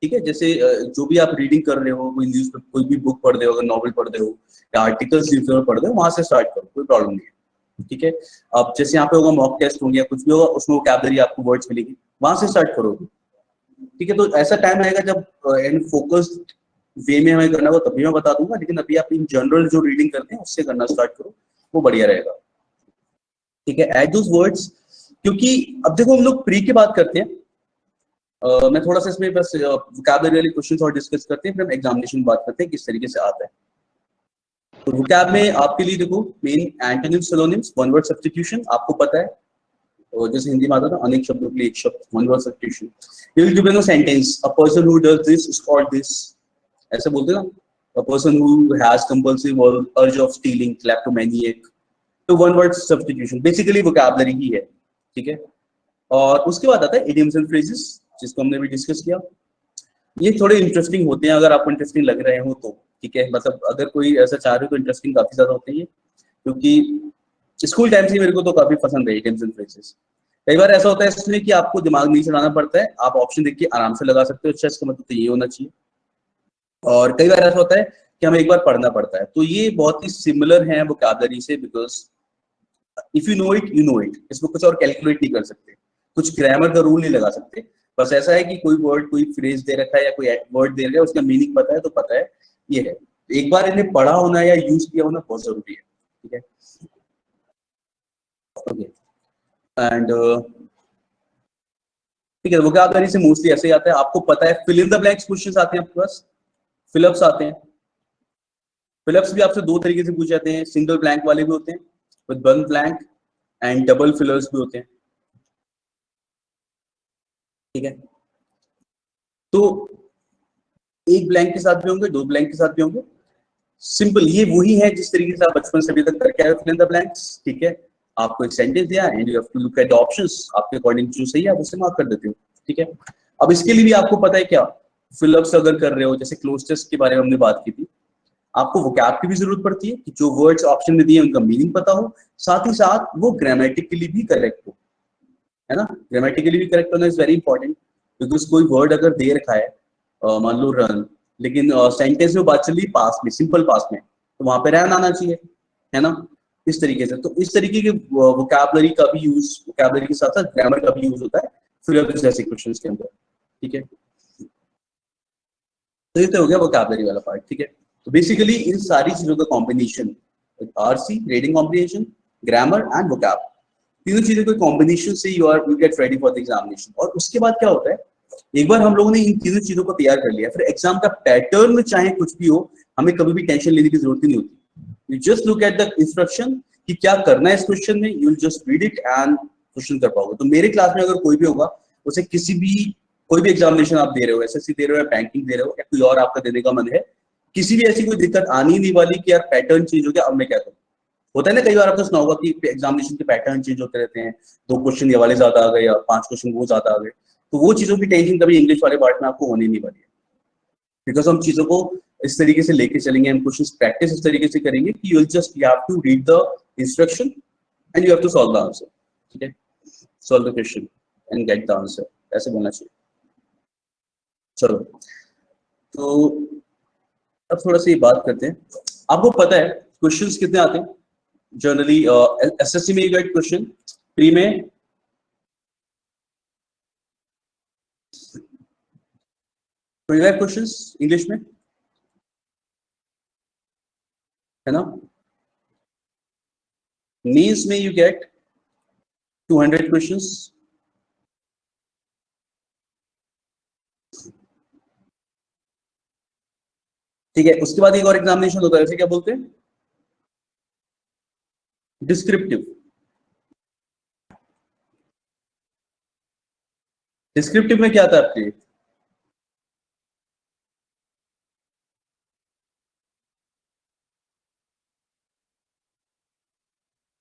ठीक है, जैसे जो भी आप रीडिंग कर रहे हो, कोई न्यूज, कोई भी बुक पढ़ रहे हो, अगर नॉवल पढ़ रहे हो या आर्टिकल्स न्यूज़पेपर पढ़ रहे हो, वहां से स्टार्ट करो, कोई प्रॉब्लम नहीं है, ठीक है। अब जैसे यहाँ पे होगा मॉक टेस्ट होंगे या कुछ भी होगा, उसमें वोकैबुलरी आपको वर्ड्स मिलेगी, वहां से स्टार्ट करोगे, ठीक है। तो ऐसा टाइम आएगा जब इन फोकस्ड वे में हमें करना होगा तभी मैं बता दूंगा, लेकिन अभी आप इन जनरल जो रीडिंग करते हैं उससे करना स्टार्ट करो, वो बढ़िया रहेगा, ठीक है। ऐड दोस वर्ड्स, क्योंकि अब देखो हम लोग प्री की बात करते हैं, मैं थोड़ा सा इसमें बस वोकैबुलरी वाले क्वेश्चंस और डिस्कस करते हैं, फिर हम एग्जामिनेशन बात करते हैं किस तरीके से आता है। तो वोकैब में आपके लिए देखो main antonyms, synonyms, one word substitution, आपको पता है, और जैसे हिंदी में आता था अनेक शब्दों के लिए एक शब्द, one word substitution. You will given a sentence, a person who does this is called this, ऐसे बोलते हैं ना, a person who has compulsive urge of stealing, kleptomaniac. तो one word substitution basically vocabulary ही है, ठीक है। और उसके बाद आता है इडियम्स एंड फ्रेजेस, जिसको हमने भी डिस्कस किया। ये थोड़े इंटरेस्टिंग होते हैं अगर आपको इंटरेस्टिंग लग रहे हो तो, ठीक है, मतलब अगर कोई ऐसा चाह रहे हो तो इंटरेस्टिंग काफी ज्यादा होते हैं ये, क्योंकि स्कूल टाइम से मेरे को तो काफी पसंद है इडियम्स एंड फ्रेजेस। कई बार ऐसा होता है इसमें कि आपको दिमाग नहीं चलाना पड़ता है, आप ऑप्शन देख के आराम से लगा सकते हो, अच्छा इसका मतलब तो ये होना चाहिए। और कई बार ऐसा होता है कि हमें एक बार पढ़ना पड़ता है, तो ये बहुत ही सिमिलर है वोकैबुलरी से, because if you know it, इसमें कुछ और कैलकुलेट नहीं कर सकते, कुछ ग्रामर का रूल नहीं लगा सकते, बस ऐसा है कि कोई वर्ड, कोई फ्रेज दे रखा है या कोई वर्ड दे रखा है, उसका मीनिंग पता है तो पता है, ये है। एक बार इन्हें पढ़ा होना या यूज किया होना बहुत जरूरी है, ठीक है, ओके। एंड ठीक है, वोकैबुलरी से मोस्टली ऐसे ही आता है, आपको पता है fill in the blanks questions आते हैं आपके पास, फिलअप्स आते हैं। फिलअप्स भी आपसे 2 तरीके से पूछे जाते हैं, सिंगल ब्लैंक वाले भी होते हैं, with one blank, and double fillers भी होते हैं, ठीक है। तो एक ब्लैंक के साथ भी होंगे, दो ब्लैंक के साथ भी होंगे। सिंपल, ये वही है जिस तरीके से आप बचपन से अभी तक करके आए फिल इन द ब्लैंक्स, ठीक है। आपको एक सेंटेंस दिया and you have to look at the options, आपके अकॉर्डिंग जो सही है आप उसे मार्क कर देते हो, ठीक है। अब इसके लिए भी आपको पता है क्या, फिलअप्स अगर कर रहे हो, जैसे क्लोज टेस्ट के बारे में हमने बात की थी, आपको वोकैब की भी जरूरत पड़ती है कि जो वर्ड्स ऑप्शन में दिए उनका मीनिंग पता हो, साथ ही साथ वो ग्रामेटिकली भी करेक्ट हो, है ना। ग्रामेटिकली भी करेक्ट होना इज वेरी इंपॉर्टेंट, बिकॉज कोई वर्ड अगर दे रखा है, मान लो रन, लेकिन सेंटेंस में बात चल रही पास में, सिंपल पास में, तो वहां पे रन आना चाहिए, है ना। इस तरीके से, तो इस तरीके के वोकैबुलरी का भी यूज, वोकैबुलरी के साथ साथ ग्रामर का भी यूज होता है फिर जैसे क्वेश्चंस के अंदर, ठीक है। तो ये तो हो गया वोकैबुलरी वाला पार्ट, ठीक है। तो बेसिकली इन सारी चीजों का combination, RC, reading comprehension, grammar and vocab, तीनों चीजों के कॉम्बिनेशन से you get ready for the examination. और उसके बाद क्या होता है, एक बार हम लोगों ने इन तीनों चीजों को तैयार कर लिया, फिर एग्जाम का पैटर्न में चाहे कुछ भी हो, हमें कभी भी टेंशन लेने की जरूरत ही नहीं होती। You just look at the instruction कि क्या करना है इस क्वेश्चन में, you will just read it and question कर पाओगे। तो मेरे क्लास में अगर कोई भी होगा, उसे किसी भी कोई भी एग्जामिनेशन आप दे रहे हो, एसएससी दे रहे हो या बैंकिंग दे रहे हो या कोई और आपका देने का मन है, किसी भी ऐसी कोई दिक्कत आनी नहीं वाली कि यार पैटर्न चेंज हो गया, अब मैं क्या करूं। होता है ना, कई बार आपने सुना होगा कि एग्जामिनेशन के पैटर्न चेंज होते रहते हैं, 2 क्वेश्चन ये वाले ज्यादा आ गए या 5 क्वेश्चन वो ज्यादा आ गए, तो वो चीजों की टेंशन कभी इंग्लिश वाले पार्ट में आपको होनी नहीं वाली है, बिकॉज हम चीजों को इस तरीके से लेके चलेंगे, हम क्वेश्चन प्रैक्टिस इस तरीके से करेंगे कि you have to read the instruction and you have to solve the answer, ठीक है। Solve the question and get the answer, ऐसे बोलना चाहिए। चलो, तो अब थोड़ा सा ये बात करते हैं। आपको पता है क्वेश्चंस कितने आते हैं जनरली एसएससी में? यू गेट क्वेश्चन प्री में 25 क्वेश्चंस इंग्लिश में, है ना। मेंस में यू गेट 200 क्वेश्चंस, ठीक है। उसके बाद एक और एग्जामिनेशन होता है, इसे क्या बोलते हैं? डिस्क्रिप्टिव। डिस्क्रिप्टिव में क्या आता है आपके?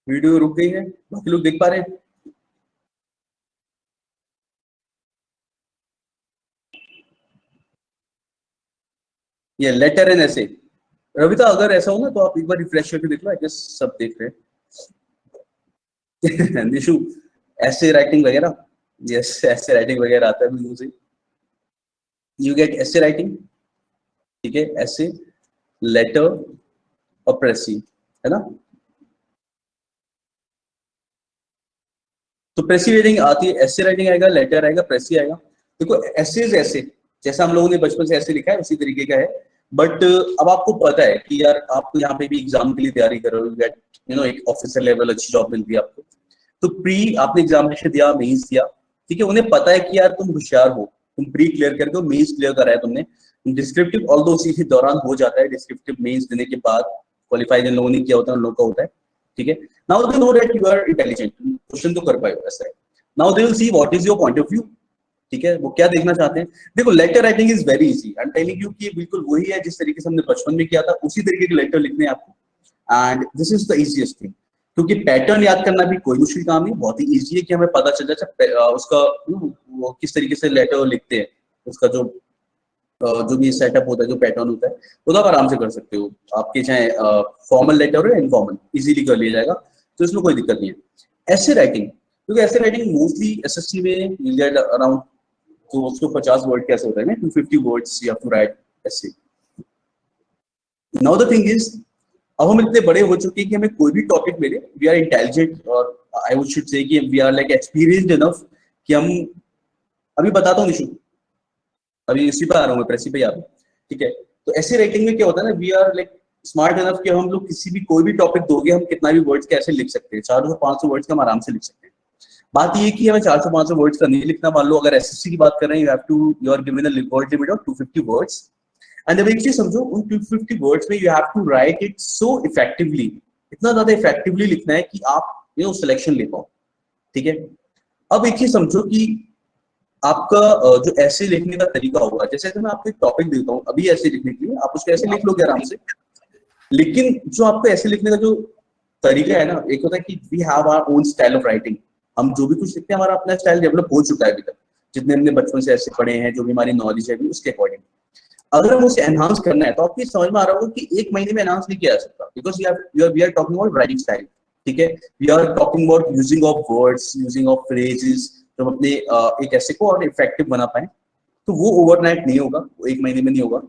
वीडियो रुक गई है, बाकी लोग देख पा रहे हैं? ये लेटर एंड ऐसे। रविता, अगर ऐसा हो ना तो आप एक बार रिफ्रेश करके देख लो, आई गेस सब देख रहे हैं। निशु, ऐसे राइटिंग वगैरह, यस ऐसे राइटिंग वगैरह आता है मुझे। यू गेट ऐसे राइटिंग, ठीक है, ऐसे, लेटर और प्रेसी, है ना। तो प्रेसी राइटिंग आती है, ऐसे राइटिंग आएगा, लेटर आएगा, प्रेसी आएगा। देखो ऐसे जैसा हम लोगों ने बचपन से ऐसे लिखा है उसी तरीके का है, बट अब आपको पता है कि यार आप यहाँ पे भी एग्जाम के लिए तैयारी कर रहे हो, गेट एक ऑफिसर लेवल अच्छी जॉब मिलती है आपको, तो प्री आपने एग्जामिनेशन दिया, मेंस दिया, ठीक है, उन्हें पता है कि यार तुम होशियार हो, तुम प्री क्लियर करके मेंस क्लियर करा है तुमने। डिस्क्रिप्टिव ऑल्दो उसी के दौरान हो जाता है, डिस्क्रिप्टिव मेंस देने के बाद क्वालिफाई जिन लोगों ने किया होता है उन लोगों का होता है, ठीक है। Now they know that you are intelligent, question तो कर पाए हो, ऐसा है। Now they will see what is your point of view, ठीक है, वो क्या देखना चाहते हैं। देखो letter writing is very easy, I am telling you कि बिल्कुल वही है जिस तरीके से हमने बचपन में किया था, उसी तरीके के लेटर लिखने हैं आपको, and this is the easiest thing. क्योंकि पैटर्न याद करना भी कोई मुश्किल काम नहीं, बहुत ही इजी है कि हमें पता चल जाए उसका वो किस तरीके से लेटर लिखते हैं, उसका जो भी सेटअप होता है, जो पैटर्न होता है, वो तो आप आराम से कर सकते हो। आपके चाहे फॉर्मल लेटर हो या इनफॉर्मल, इजीली कर लिया जाएगा, तो इसमें कोई दिक्कत नहीं है। ऐसे राइटिंग, क्योंकि ऐसे राइटिंग मोस्टली एसएससी में यू गेट अराउंड 250 वर्ड कैसे होता है ना, 250 words you have to write essay. Now the thing is, अब हम इतने बड़े हो चुके हैं कि हमें कोई भी टॉपिक मिले, वी आर इंटेलिजेंट, और आई वुड शुड से कि we are like experienced enough कि हम, अभी बताता हूँ निशु, अभी इसी पे आ रहा हूँ मैं, प्रेसी पे आ रहा हूँ, ठीक है। तो ऐसे राइटिंग में क्या होता है ना, we are like smart enough कि हम लोग किसी भी कोई भी टॉपिक दोगे, हम कितना भी वर्ड्स कैसे लिख सकते हैं, 400-500 वर्ड्स का हम आराम से लिख सकते हैं। बात ये कि हमें 400-500 वर्ड्स का नहीं लिखना। मान लो अगर एसएससी की बात कर रहे हैं, you are given a word limit of 250 words, एंड अब एक चीज समझो, उन 250 वर्ड्स में you have to write it so effectively, इतना ज्यादा इफेक्टिवली लिखना है कि आप ये सिलेक्शन ले पाओ, ठीक है। अब एक चीज समझो कि आपका जो ऐसे लिखने का तरीका होगा, जैसे मैं आपको एक टॉपिक देता हूँ अभी ऐसे लिखने के लिए, आप उसको ऐसे लिख लोगे आराम से, लेकिन जो आपको ऐसे लिखने का जो तरीका है ना, एक होता है कि we have our own style of writing, हम जो भी कुछ लिखते हैं हमारा अपना स्टाइल डेवलप हो चुका है अभी तक, जितने हमने बचपन से ऐसे पढ़े हैं, जो भी हमारी नॉलेज है अभी उसके अकॉर्डिंग। अगर हम उसे एनहांस करना है तो आपको समझ में आ रहा होगा कि एक महीने में एनहांस नहीं किया जा सकता, because we are talking about writing style, ठीक है। We are talking about using of words, using of phrases, तो हम अपने एक ऐसे को और इफेक्टिव बना पाए, तो वो ओवरनाइट नहीं होगा, वो एक महीने में नहीं होगा।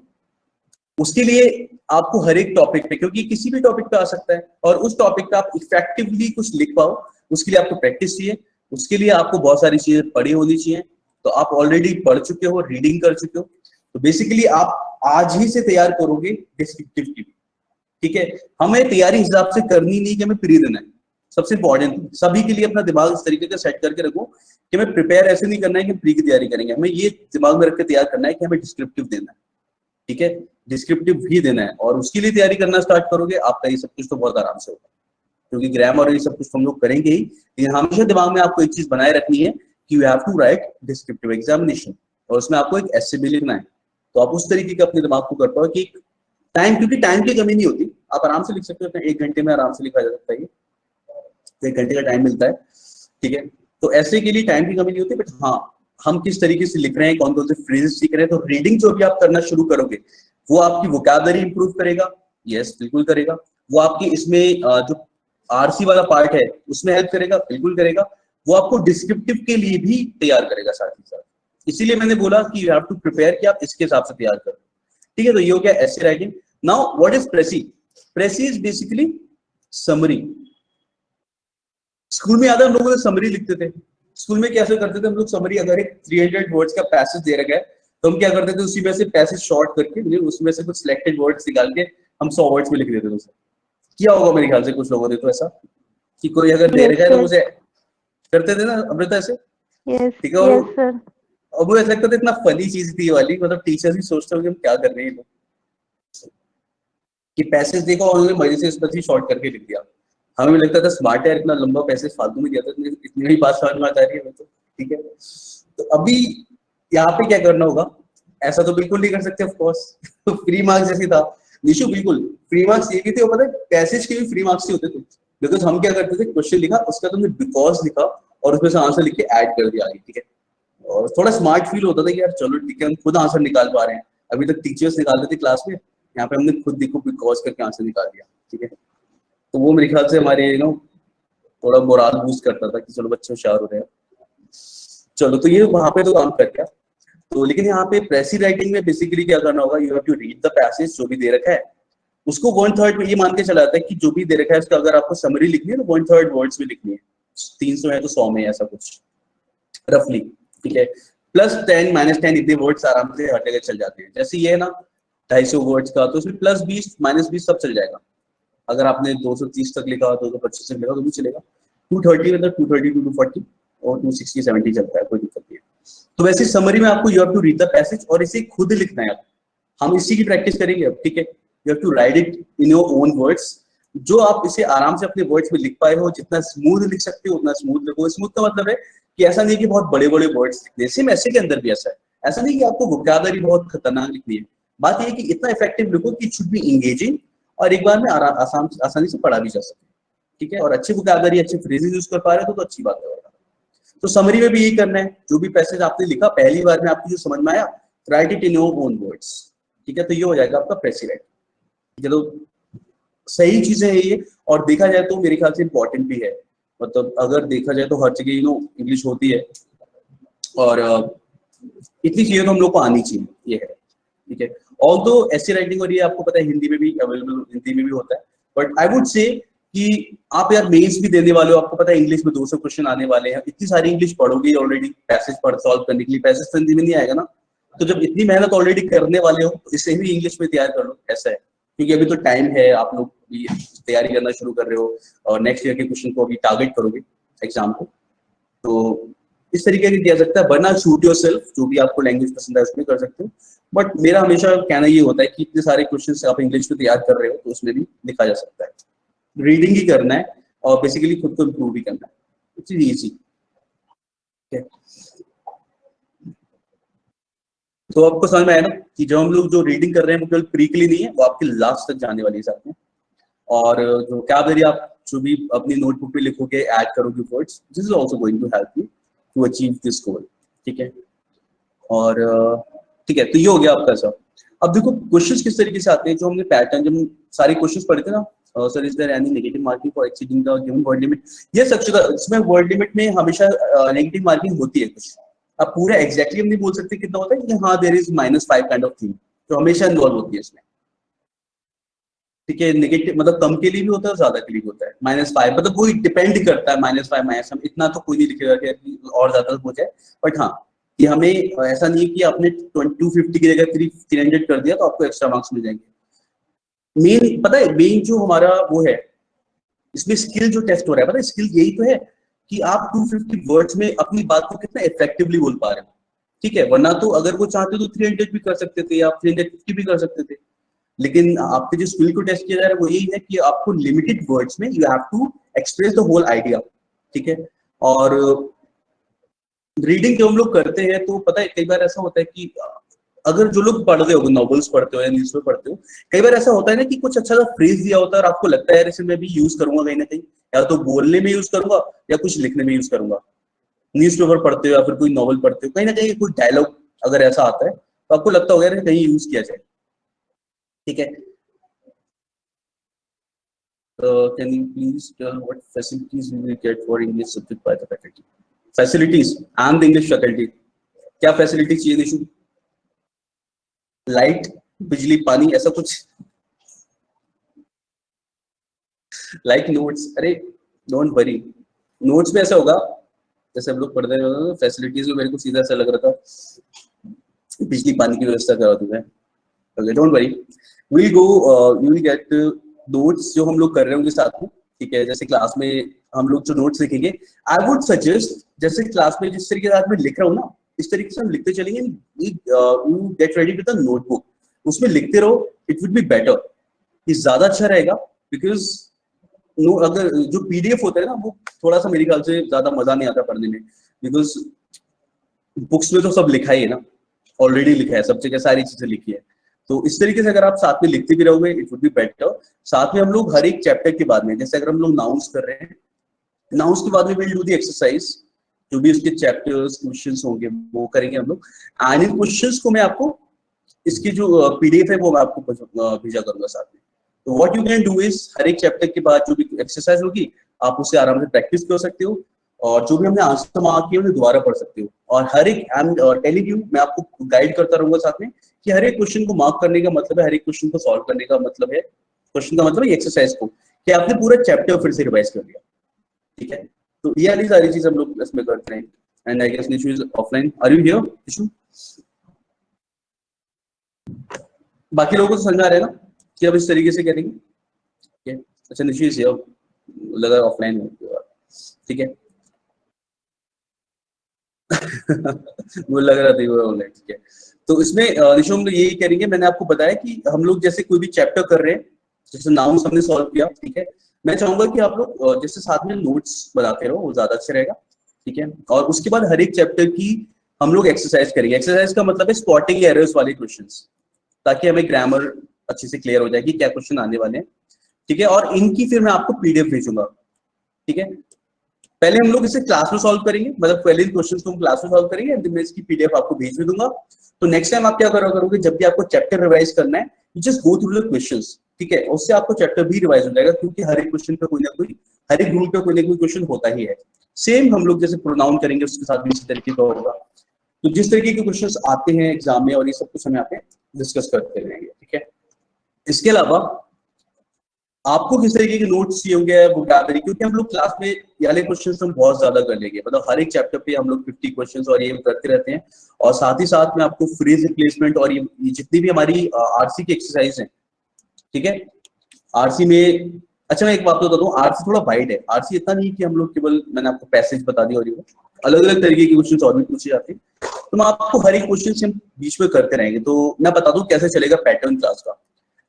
उसके लिए आपको हर एक टॉपिक पे, क्योंकि किसी भी टॉपिक पे आ सकता है, और उस टॉपिक पे आप इफेक्टिवली कुछ लिख पाओ, उसके लिए आपको प्रैक्टिस चाहिए, उसके लिए आपको बहुत सारी चीजें पढ़ी होनी चाहिए। तो आप ऑलरेडी पढ़ चुके हो, रीडिंग कर चुके हो, तो बेसिकली आप आज ही से तैयार करोगे डिस्क्रिप्टिव की, ठीक है। हमें तैयारी हिसाब से करनी नहीं कि हमें प्री देना है, सबसे इंपॉर्टेंट सभी के लिए अपना दिमाग इस तरीके का सेट करके रखो कि हमें प्रिपेयर ऐसे नहीं करना है कि प्री की तैयारी करेंगे, हमें ये दिमाग में रख के तैयार करना है कि हमें डिस्क्रिप्टिव देना है, ठीक है। डिस्क्रिप्टिव भी देना है और उसके लिए तैयारी करना स्टार्ट करोगे, आपका ये सब कुछ तो बहुत आराम से होगा, क्योंकि ग्रामर और ये सब कुछ हम लोग करेंगे ही, लेकिन हमेशा दिमाग में आपको एक चीज बनाए रखनी है कि you have to write descriptive examination, और उसमें आपको एक ऐसे भी लिखना है, तो आप उस तरीके का अपने दिमाग को कर पाओ कि टाइम, क्योंकि टाइम की कमी नहीं होती, आप आराम से लिख सकते हो, एक घंटे में आराम से लिखा जा सकता है, तो 1 घंटे का टाइम मिलता है, ठीक है। तो ऐसे के लिए टाइम की कमी नहीं होती, बट हाँ हम किस तरीके से लिख रहे हैं, कौन कौन से फ्रेजेस सीख रहे हैं, तो रीडिंग जो भी आप करना शुरू करोगे वो आपकी वोकैबुलरी इंप्रूव करेगा, यस बिल्कुल करेगा। वो आपकी इसमें जो आरसी वाला पार्ट है उसमें हेल्प करेगा, बिल्कुल करेगा। वो आपको डिस्क्रिप्टिव के लिए भी तैयार करेगा साथ ही साथ, इसीलिए मैंने बोला कि यू हैव टू प्रिपेयर कि आप इसके हिसाब से तैयार करो, ठीक है। तो ये हो गया ऐसे writing. Now what is precis? Precis is basically summary. School में याद है हम लोगों ने समरी लिखते थे, स्कूल में कैसे करते थे हम लोग समरी, अगर एक 300 वर्ड्स का पैसेज दे रखा है तो हम क्या करते थे, उसी में से पैसेज शॉर्ट करके उसमें से कुछ सिलेक्टेड वर्ड्स निकाल के हम 100 वर्ड्स में लिख देते थे उसे। किया होगा मेरे ख्याल से कुछ लोगों ने तो ऐसा, कि कोई अगर दे रखा है तो उसे करते थे ना अमृता ऐसे, ठीक है। और मुझे ऐसा लगता था इतना फनी चीज थी वाली, मतलब टीचर्स भी सोचते हो कि हम क्या कर रहे हैं लोग, कि पैसेज देखो और उन्होंने मजे से इस पर शॉर्ट करके लिख दिया। हमें भी लगता था स्मार्ट है, इतना लंबा पैसेज फालतू में दिया था, इतनी भी बात समझ में आ जा रही है तो, ठीक है। तो अभी यहाँ पे क्या करना होगा, ऐसा तो बिल्कुल नहीं कर सकते ऑफ कोर्स तो फ्री मार्क्स जैसे था निशु, बिल्कुल फ्री मार्क्स ये भी थे, पता है पैसेज के भी फ्री मार्क्स ही होते थे, बिकॉज हम क्या करते थे, क्वेश्चन लिखा उसका तुमने बिकॉज लिखा और उसमें से आंसर लिख के ऐड कर दिया आगे, ठीक है। और थोड़ा स्मार्ट फील होता था कि यार चलो ठीक है हम खुद आंसर निकाल पा रहे हैं, अभी तक टीचर्स निकालते थे क्लास में, यहाँ पे हमने खुद देखो बिकॉज करके आंसर निकाल दिया, ठीक है। तो वो मेरे ख्याल से हमारे थोड़ा मोराल बूस्ट करता था कि चलो बच्चे होशियार हो रहे हैं, चलो। तो ये वहां पे तो काम कर गया। तो लेकिन यहाँ पे प्रेसी राइटिंग में बेसिकली क्या करना होगा, you have to read the passage जो भी दे रखा है, उसको 1/3 में ये मान के चला जाता है कि जो भी दे रखा है उसका अगर आपको समरी लिखनी है तो 1/3 वर्ड्स में लिखनी है, 300 है तो 100 में ऐसा कुछ रफली, ठीक है। +10 -10 इतने वर्ड्स आराम से हर जगह चल जाते हैं, जैसे ये है ना 250 वर्ड्स का, तो उसमें +20 -20 सब चल जाएगा। अगर आपने 230 तक लिखा, 225 तक लिखा तो भी चलेगा। 230 मतलब 230 240 और 260 70 चलता है, कोई दिक्कत नहीं है। तो वैसे समरी में आपको you have to read the passage और इसे खुद लिखना है। हम इसी की प्रैक्टिस करेंगे अब, ठीक है। You have to write it in your own words, जो आप इसे आराम से अपने वर्ड्स में लिख पाए हो, जितना स्मूथ लिख सकते हो उतना स्मूथ लिखो। स्मूथ का मतलब है कि ऐसा नहीं कि बहुत बड़े बड़े वर्ड्स लिखने, सेम ऐसे के अंदर भी ऐसा है, ऐसा नहीं कि आपको वोकैबुलरी बहुत खतरनाक लिखनी है। बात यह है कि इतना इफेक्टिव लिखो कि इट शुड बी एंगेजिंग और एक बार में आसानी से पढ़ा भी जा सके, ठीक है। और अच्छी वोकैबुलरी अच्छे फ्रेजेस यूज कर पा रहे हो तो अच्छी बात है। तो समरी में भी यही करना है, जो भी पैसेज आपने लिखा पहली बार में आपको जो समझ में आया, right it in your own words, ठीक है। तो ये हो जाएगा आपका प्रेसी राइटिंग, ठीक है। तो सही चीजें हैं ये, और देखा जाए तो मेरे ख्याल से इंपॉर्टेंट भी है, मतलब अगर देखा जाए तो हर जगह इंग्लिश होती है, और इतनी चीजें तो हम लोग को आनी चाहिए, ये है, ठीक है। ऑल तो ऐसी राइटिंग हो रही है, आपको पता है हिंदी में भी अवेलेबल, हिंदी में भी होता है, बट आई वुड से कि आप यार मेंस भी देने वाले हो, आपको पता है इंग्लिश में 200 क्वेश्चन आने वाले हैं, इतनी सारी इंग्लिश पढ़ोगे ऑलरेडी पैसेज पढ़ सॉल्व करने के लिए, पैसेज तो हिंदी में नहीं आएगा ना, तो जब इतनी मेहनत ऑलरेडी करने वाले हो तो इसे भी इंग्लिश में तैयार कर लो, ऐसा है। क्योंकि अभी तो टाइम है, आप लोग भी तैयारी करना शुरू कर रहे हो और नेक्स्ट ईयर के क्वेश्चन को अभी टारगेट करोगे एग्जाम को, तो इस तरीके से किया सकता है। वरना शूट योरसेल्फ, जो भी आपको लैंग्वेज पसंद है उसमें कर सकते हो, बट मेरा हमेशा कहना ये होता है कि इतने सारे क्वेश्चन आप इंग्लिश में तैयार कर रहे हो तो उसमें भी लिखा जा सकता है। रीडिंग ही करना है, और बेसिकली खुद को इम्प्रूव भी करना है। It's easy. तो आपको समझ में आया ना कि जब हम लोग जो रीडिंग कर रहे हैं वो केवल प्री के लिए नहीं है, वो आपके लास्ट तक जाने वाली है साथ में। और जो वोकैबुलरी आप जो भी अपनी नोटबुक पे लिखोगे, ऐड करोगे words, this is also going to help you to achieve this goal. ठीक है, और ठीक है, तो ये हो गया आपका सब। अब देखो क्वेश्चंस किस तरीके से आते हैं, जो हमने पैटर्न, जब हम सारे क्वेश्चंस पढ़े थे ना, sir is there any negative marking for exceeding the given word limit. ये सच, इसमें वर्ड लिमिट में हमेशा नेगेटिव मार्किंग होती है कुछ। अब पूरा एग्जैक्टली हम नहीं बोल सकते कितना होता है, कि हाँ there is -5 kind of thing, तो हमेशा इन्वॉल्व होती है इसमें। ठीक है, नेगेटिव मतलब कम के लिए भी होता है और ज्यादा के लिए भी होता है। -5 मतलब कोई डिपेंड करता है, -5 -, इतना तो कोई नहीं लिखेगा कि और ज्यादा हो जाए। बट हाँ, कि हमें ऐसा नहीं है कि आपने 250 की जगह 300 कर दिया तो आपको एक्स्ट्रा मार्क्स मिल जाएंगे। मेन पता है, मेन जो हमारा वो है, इसमें स्किल जो टेस्ट हो रहा है, पता है स्किल यही तो है कि आप 250 वर्ड्स में अपनी बात को कितना इफेक्टिवली बोल पा रहे हो। ठीक है, वरना तो अगर वो चाहते तो 300 भी कर सकते थे, आप 350 भी कर सकते थे। लेकिन आपके जो स्किल को टेस्ट किया जा रहा है वो यही है कि आपको लिमिटेड वर्ड्स में you have to express the whole idea. ठीक है, और रीडिंग जो हम लोग करते हैं तो पता है कई बार ऐसा होता है कि अगर जो लोग पढ़ रहे हो, नॉवेल्स पढ़ते हो या न्यूज़पेपर पढ़ते हो, कई बार ऐसा होता है ना कि कुछ अच्छा सा फ्रेज दिया होता है और आपको लगता है यार इसे मैं भी यूज करूंगा कहीं ना कहीं, या तो बोलने में यूज करूंगा या कुछ लिखने में यूज करूंगा। न्यूज़पेपर पढ़ते हो या फिर कोई नॉवल पढ़ते हो, कहीं ना कहीं कोई डायलॉग अगर ऐसा आता है तो आपको लगता होगा यार कहीं यूज किया जाए। ठीक है, can you please tell what facilities we will get for English subject by the faculty? Facilities and the English faculty, क्या फैसिलिटी चाहिए निशु? लाइट, बिजली, पानी, ऐसा कुछ? लाइक नोट्स, अरे डोंट वरी, नोट्स में ऐसा होगा जैसे हम लोग पढ़ रहे हो, फैसिलिटीज में मेरे को सीधा ऐसा लग रहा था बिजली पानी की व्यवस्था करा दूंगा। Okay, don't worry, will go, you will gate notes जो हम लोग कर रहे होंगे साथ में। ठीक है, जैसे क्लास में हम लोग जो नोट्स लिखेंगे, आई वुड सजेस्ट जैसे क्लास में जिस तरीके से आज मैं लिख रहा हूँ ना, इस तरीके से हम लिखते चलेंगे। You get ready with the notebook, उसमें लिखते रहो, इट वुड बी बेटर, ये ज्यादा अच्छा रहेगा। बिकॉज अगर जो पीडीएफ होता है ना, वो थोड़ा सा मेरे ख्याल से ज्यादा मजा नहीं आता पढ़ने में, बिकॉज बुक्स में तो सब लिखा ही है ना, ऑलरेडी लिखा है, सब जगह सारी चीजें लिखी है। तो इस तरीके से अगर आप साथ में लिखते भी रहोगे, इट वुड बी बेटर। साथ में हम लोग हर एक चैप्टर के बाद में, जैसे अगर हम लोग नाउंस कर रहे हैं, नाउंस के बाद में विल डू द एक्सरसाइज, जो भी उसके चैप्टर्स क्वेश्चंस होंगे वो करेंगे हम लोग। एंड इन क्वेश्चंस को मैं आपको इसकी जो पीडीएफ है वो मैं आपको भेजा करूंगा साथ में। तो what you can do is, हर एक चैप्टर के बाद जो भी एक्सरसाइज होगी आप उससे आराम से प्रैक्टिस कर सकते हो, और जो भी हमने आंसर मार्क किए उन्हें दोबारा पढ़ सकते हो। और हर एक, आई एम टेलिंग यू, मैं आपको गाइड करता रहूंगा साथ में कि हर एक क्वेश्चन को मार्क करने का मतलब है, हर एक क्वेश्चन को सॉल्व करने का मतलब है, क्वेश्चन का मतलब है एक्सरसाइज को, कि आपने पूरा चैप्टर फिर से रिवाइज कर लिया। ठीक है, तो ये वाली सारी चीज हम लोग इसमें करते हैं। And I guess Nishu is offline, are you here Nishu? बाकी लोगों को समझ आ रहा है ना कि अब इस तरीके से करेंगे? ठीक है, अच्छा निशु इज हियर, लगा ऑफलाइन हो। ठीक है वो लग रहा था वो ऑनलाइन। ठीक है, तो इसमें निशु हम लोग यही करेंगे, मैंने आपको बताया कि हम लोग जैसे कोई भी चैप्टर कर रहे हैं, जैसे नाउंस हमने सॉल्व किया, ठीक है, मैं चाहूंगा कि आप लोग जैसे साथ में नोट्स बनाते रहो, वो ज्यादा अच्छा रहेगा। ठीक है, और उसके बाद हर एक चैप्टर की हम लोग एक्सरसाइज करेंगे। एक्सरसाइज का मतलब है स्पॉटिंग एरर्स वाले क्वेश्चंस, ताकि हमें ग्रामर अच्छे से क्लियर हो जाए कि क्या क्वेश्चन आने वाले हैं। ठीक है, और इनकी फिर मैं आपको पीडीएफ भेजूंगा। ठीक है, पहले हम लोग इसे क्लास में सॉल्व करेंगे, मतलब पहले इन क्वेश्चंस को हम क्लास में सॉल्व करेंगे, एंड मैं इसकी पीडीएफ आपको भेज भी दूंगा। तो नेक्स्ट टाइम आप क्या करोगे, जब भी आपको चैप्टर रिवाइज करना है, you just go through the questions. ठीक है, उससे आपको चैप्टर भी रिवाइज हो जाएगा, क्योंकि हर एक क्वेश्चन पे कोई ना कोई, हर एक रूल पे कोई ना कोई क्वेश्चन होता ही है। सेम हम लोग जैसे प्रोनाउन करेंगे उसके साथ भी इसी तरीके का होगा। तो जिस तरीके के क्वेश्चंस आते हैं एग्जाम में, और ये सब कुछ हमें यहाँ पे डिस्कस करते रहेंगे। ठीक है, इसके अलावा आपको किस तरीके के नोट्स चाहिए होंगे वोकैबुलरी, क्योंकि हम लोग क्लास में ये वाले क्वेश्चंस हम बहुत ज्यादा कर लेंगे, मतलब हर एक चैप्टर पे हम लोग 50 क्वेश्चंस और ये करते रहते हैं। और साथ ही साथ में आपको फ्रेज रिप्लेसमेंट और ये जितनी भी हमारी आरसी की एक्सरसाइज है, ठीक है, आरसी में, अच्छा मैं एक बात बता दूं, आरसी थोड़ा वाइड है। आरसी इतना नहीं कि हम लोग केवल, मैंने आपको पैसेज बता दिया, और ये अलग अलग तरीके के क्वेश्चन और भी पूछे जाते हैं, तो मैं आपको हर एक क्वेश्चन से बीच में करते रहेंगे। तो मैं बता दूं कैसे चलेगा पैटर्न क्लास का।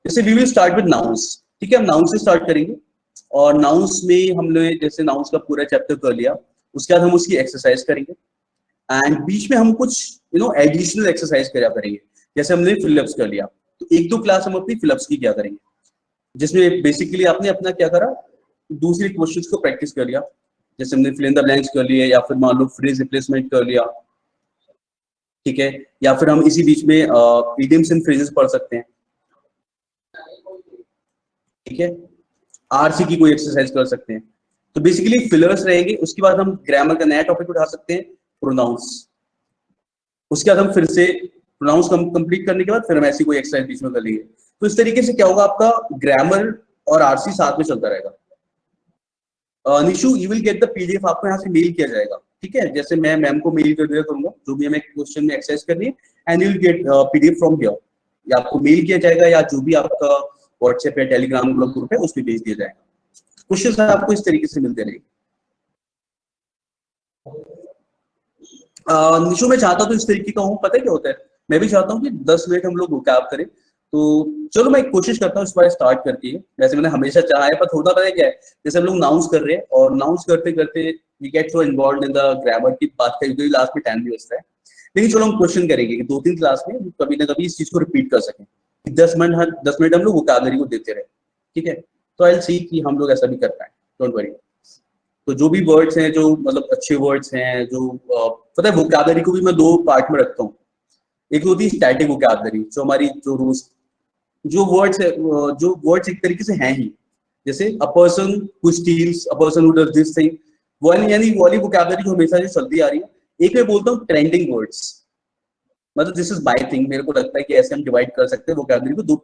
जैसे we will start with nouns. ठीक है, हम नाउन से स्टार्ट करेंगे। और नाउंस में हमने जैसे नाउंस का पूरा चैप्टर कर लिया, उसके बाद हम उसकी एक्सरसाइज करेंगे एंड बीच में हम कुछ एडिशनल एक्सरसाइज करा करेंगे। जैसे हमने फिलअप्स कर लिया, तो एक दो क्लास हम अपनी फिलअप्स की क्या करेंगे, जिसमें बेसिकली आपने अपना क्या करा, दूसरे क्वेश्चंस को प्रैक्टिस कर लिया। जैसे हमने फिल इन द ब्लैंक्स कर लिए, या फिर मान लो फ्रेज रिप्लेसमेंट कर लिया, ठीक है, या फिर हम इसी बीच में इडियम्स एंड फ्रेजेस पढ़ सकते हैं, ठीक है, आरसी की कोई एक्सरसाइज कर सकते हैं। तो बेसिकली फिलर्स रहेंगे। उसके बाद हम ग्रामर का नया टॉपिक उठा सकते हैं, प्रोनाउंस। उसके बाद हम फिर से प्रोनाउंस कंप्लीट करने के बाद फिर हम ऐसी कोई एक्सरसाइज बीच में कर लेंगे। तो इस तरीके से क्या होगा, आपका ग्रामर और आरसी साथ में चलता रहेगा। Nishu, you will get the PDF, आपको यहाँ से मेल किया जाएगा, ठीक है। जैसे मैं मैम को मेल कर दिया करूंगा जो भी हमें क्वेश्चन में एक्सरसाइज करनी है, and you will gate PDF from here, या आपको मेल किया जाएगा, या जो भी आपका व्हाट्सएप या टेलीग्राम ग्रुप है उसमें भेज दिया जाएगा। क्वेश्चन आपको इस तरीके से मिलते रहेंगे। निशु, मैं चाहता हूँ तो इस तरीके का हूँ, पता है क्या होता है, मैं भी चाहता हूँ कि 10 मिनट हम लोग वोकैब करें। तो चलो मैं कोशिश करता हूँ इस बार स्टार्ट करके। वैसे मैंने हमेशा चाहा है, पर थोड़ा पता है क्या है, जैसे हम लोग नाउंस कर रहे हैं और नाउंस करते करते we get so involved in the grammar की बात करें, क्योंकि लास्ट में टाइम भी बचता है। लेकिन चलो हम क्वेश्चन करेंगे कि 2-3 क्लास में कभी ना कभी इस चीज को रिपीट कर सकें, कि 10 मिनट हम लोग वोकैबुलरी को देते रहे, ठीक है। तो आई विल सी कि हम लोग ऐसा भी कर पाए, डोंट वरी। तो जो भी वर्ड्स हैं, जो मतलब अच्छे वर्ड्स हैं, जो पता है, वोकैबुलरी को भी मैं 2 पार्ट में रखता हूँ। एक होती है स्टैटिक वोकैबुलरी, जो हमारी जो रोज जो वर्ड्स है, जो वर्ड्स एक तरीके से हैं ही, जैसे अ person who steels, a person who does this thing, वो यानी वो वाली वोकैबुलरी जो हमेशा से चलती आ रही है। एक मैं बोलता हूँ ट्रेंडिंग वर्ड्स, मतलब दिस इज माय थिंग, मेरे को लगता है कि ऐसे हम डिवाइड कर सकते हैं वोकैबुलरी को 2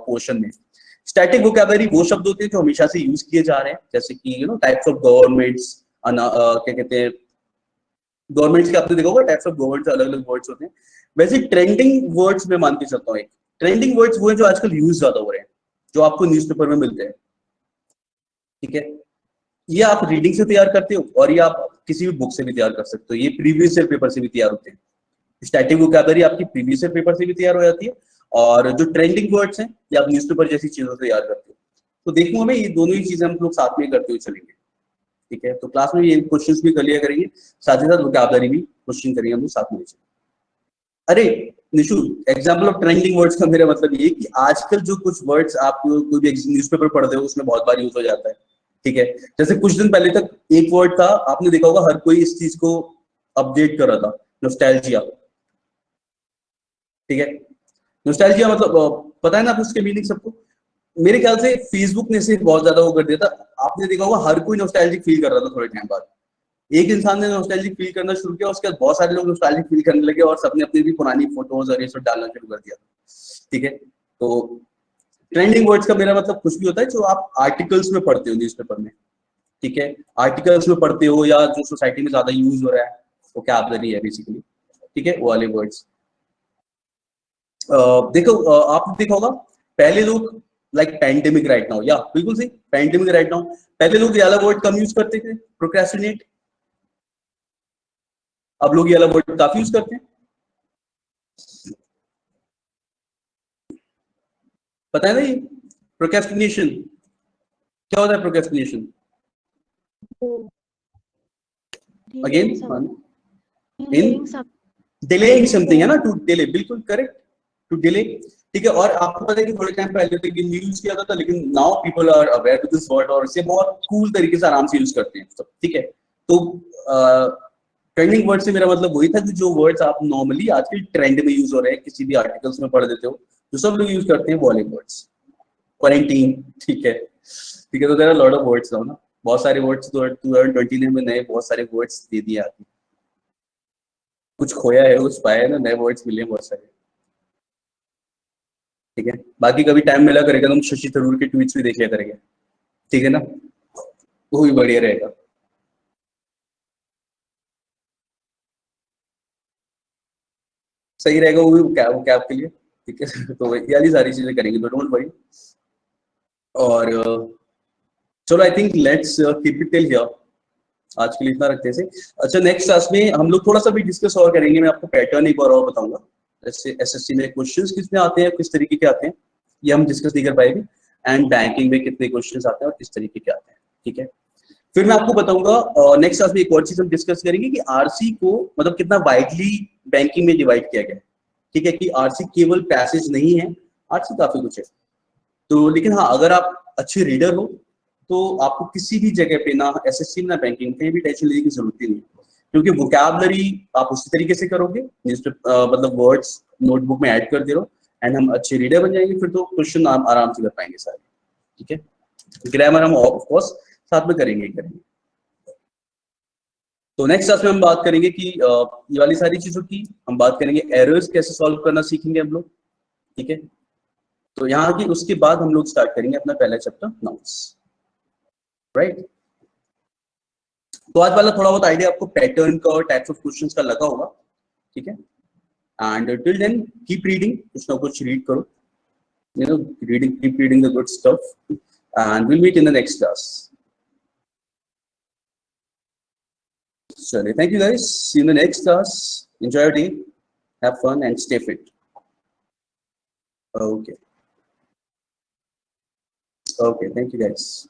पोर्शन में। स्टैटिक वोकैबुलरी वो शब्द होते हैं जो हमेशा से यूज किए जा रहे हैं, जैसे कि टाइप्स ऑफ गवर्नमेंट्स, क्या कहते हैं, गवर्नमेंट्स के आपने देखा होगा टाइप्स ऑफ गवर्नमेंट्स, अलग अलग वर्ड्स होते हैं। वैसे ट्रेंडिंग वर्ड्स में मान के चलता हूँ, एक ट्रेंडिंग वर्ड्स वो है जो आजकल यूज ज्यादा हो रहे हैं, जो आपको न्यूज़पेपर में मिलते हैं, ठीक है। ये आप रीडिंग से तैयार करते हो और ये आप किसी भी बुक से भी तैयार कर सकते हो, ये प्रीवियस ईयर पेपर से भी तैयार होते हैं। स्टैटिक वोकैबुलरी आपकी प्रीवियस ईयर पेपर से भी तैयार हो जाती है, और जो ट्रेंडिंग वर्ड्स हैं ये आप न्यूज़पेपर जैसी चीजों से तैयार करते हो। तो देखूंगा मैं, ये दोनों ही चीजें हम लोग साथ में करते हुए चलेंगे, ठीक है। तो क्लास में ये क्वेश्चंस भी कर लिया करेंगे, साथ ही साथ वोकैबुलरी भी क्वेश्चन करेंगे हम लोग साथ में। अरे Nishu, example of trending words का मेरा मतलब ये कि आजकल जो कुछ वर्ड्स आप कोई भी न्यूज़पेपर पढ़ते हो उसमें बहुत बार यूज हो जाता है, ठीक है। जैसे कुछ दिन पहले तक एक वर्ड था, आपने देखा होगा हर कोई इस चीज को अपडेट कर रहा था, नॉस्टैल्जिया, ठीक है। नॉस्टैल्जिया मतलब पता है ना आपको उसके मीनिंग सबको। मेरे ख्याल से फेसबुक ने इसे बहुत ज्यादा वो कर दिया था, आपने देखा होगा हर कोई नॉस्टैल्जिक फील कर रहा था थोड़े टाइम बाद। एक इंसान ने नॉस्टैल्जिक फील करना शुरू किया, उसके बाद बहुत सारे लोग नॉस्टैल्जिक फील करने लगे और सबने अपनी भी पुरानी फोटोज और ये सब डालना शुरू कर दिया, ठीक है। तो ट्रेंडिंग वर्ड्स का मेरा मतलब कुछ भी होता है जो आप आर्टिकल्स में पढ़ते हो न्यूज़पेपर में, ठीक है, आर्टिकल्स में पढ़ते हो या जो सोसाइटी में ज्यादा यूज हो रहा है, वोकैबुलरी है बेसिकली, ठीक है, वो वाले वर्ड्स। देखो आपने देखा होगा पहले लोग लाइक पैंडेमिक राइट नाउ, या बिल्कुल सही, पैंडेमिक राइट नाउ, पहले लोग ये वाला वर्ड कम यूज करते थे, प्रोक्रेस्टिनेट। अब लोग ये वाला वर्ड काफी यूज करते हैं, पता है ना ये प्रोक्रेस्टिनेशन क्या होता है, procrastination again in delaying something, है ना, टू डिले, बिल्कुल करेक्ट, टू डिले, ठीक है। और आपको पता है कि थोड़े टाइम पहले तक ये यूज किया था, लेकिन now people are aware to this word और इसे बहुत कूल तरीके से आराम से यूज करते हैं सब, ठीक है। तो ट्रेंडिंग वर्ड से मेरा मतलब वही था कि जो वर्ड्स आप नॉर्मली आजकल ट्रेंड में यूज हो रहे हैं, किसी भी आर्टिकल्स में पढ़ देते हो, जो सब लोग यूज करते हैं वो वाले वर्ड्स, क्वारंटीन, ठीक है, ठीक है। तो there are lot of words ना, बहुत सारे वर्ड्स 2020 में नए बहुत सारे वर्ड्स दे दिए आके, कुछ खोया है कुछ पाया है ना, नए वर्ड्स मिले बहुत सारे, ठीक है। बाकी कभी टाइम मिला करेगा तो हम शशि थरूर के ट्वीट्स भी देख लिया करेंगे, ठीक है ना, वो भी बढ़िया रहेगा। सही रहेगा वो भी कैब के लिए, ठीक है। तो ये वाली सारी चीजें करेंगे, तो डोंट वरी। और चलो I think let's keep it till here, आज के लिए इतना रखते हैं। अच्छा, नेक्स्ट क्लास में हम लोग थोड़ा सा भी डिस्कस और करेंगे, मैं आपको पैटर्न एक बार और बताऊंगा, जैसे एसएससी में क्वेश्चंस कितने आते हैं, किस तरीके के आते हैं, ये हम डिस्कस नहीं कर पाएंगे। एंड बैंकिंग में कितने क्वेश्चंस आते हैं और किस तरीके के आते हैं, ठीक है। फिर मैं आपको बताऊंगा नेक्स्ट क्लास में एक और चीज हम डिस्कस करेंगे कि आरसी को मतलब कितना वाइडली बैंकिंग में डिवाइड किया गया है, ठीक है, कि आरसी केवल पैसेज नहीं है, आरसी काफी कुछ है। तो लेकिन हाँ, अगर आप अच्छे रीडर हो तो आपको किसी भी जगह पे ना एसएससी ना बैंकिंग कहीं भी टेंशन लेने की जरूरत ही नहीं, क्योंकि वोकैबुलरी आप उसी तरीके से करोगे मतलब वर्ड्स नोटबुक में ऐड कर दे रहो, एंड हम अच्छे रीडर बन जाएंगे, फिर तो क्वेश्चन आराम से कर पाएंगे सारे, ठीक है। ग्रामर हम ऑफ कोर्स साथ में करेंगे। तो नेक्स्ट क्लास में हम बात करेंगे कि ये वाली सारी चीजों की हम बात करेंगे, एरर्स कैसे सॉल्व करना सीखेंगे हम लोग, ठीक है। तो यहाँ की उसके बाद हम लोग स्टार्ट करेंगे अपना पहला चैप्टर नाउन्स, राइट। तो आज वाला थोड़ा बहुत आइडिया आपको पैटर्न का और टाइप्स ऑफ क्वेश्चंस का लगा होगा, ठीक है। And till then keep reading, कुछ ना कुछ रीड करो, you know, keep reading the good stuff, and we'll meet in the next class. So thank you guys, see you in the next class, enjoy your day, have fun and stay fit. Okay, thank you guys.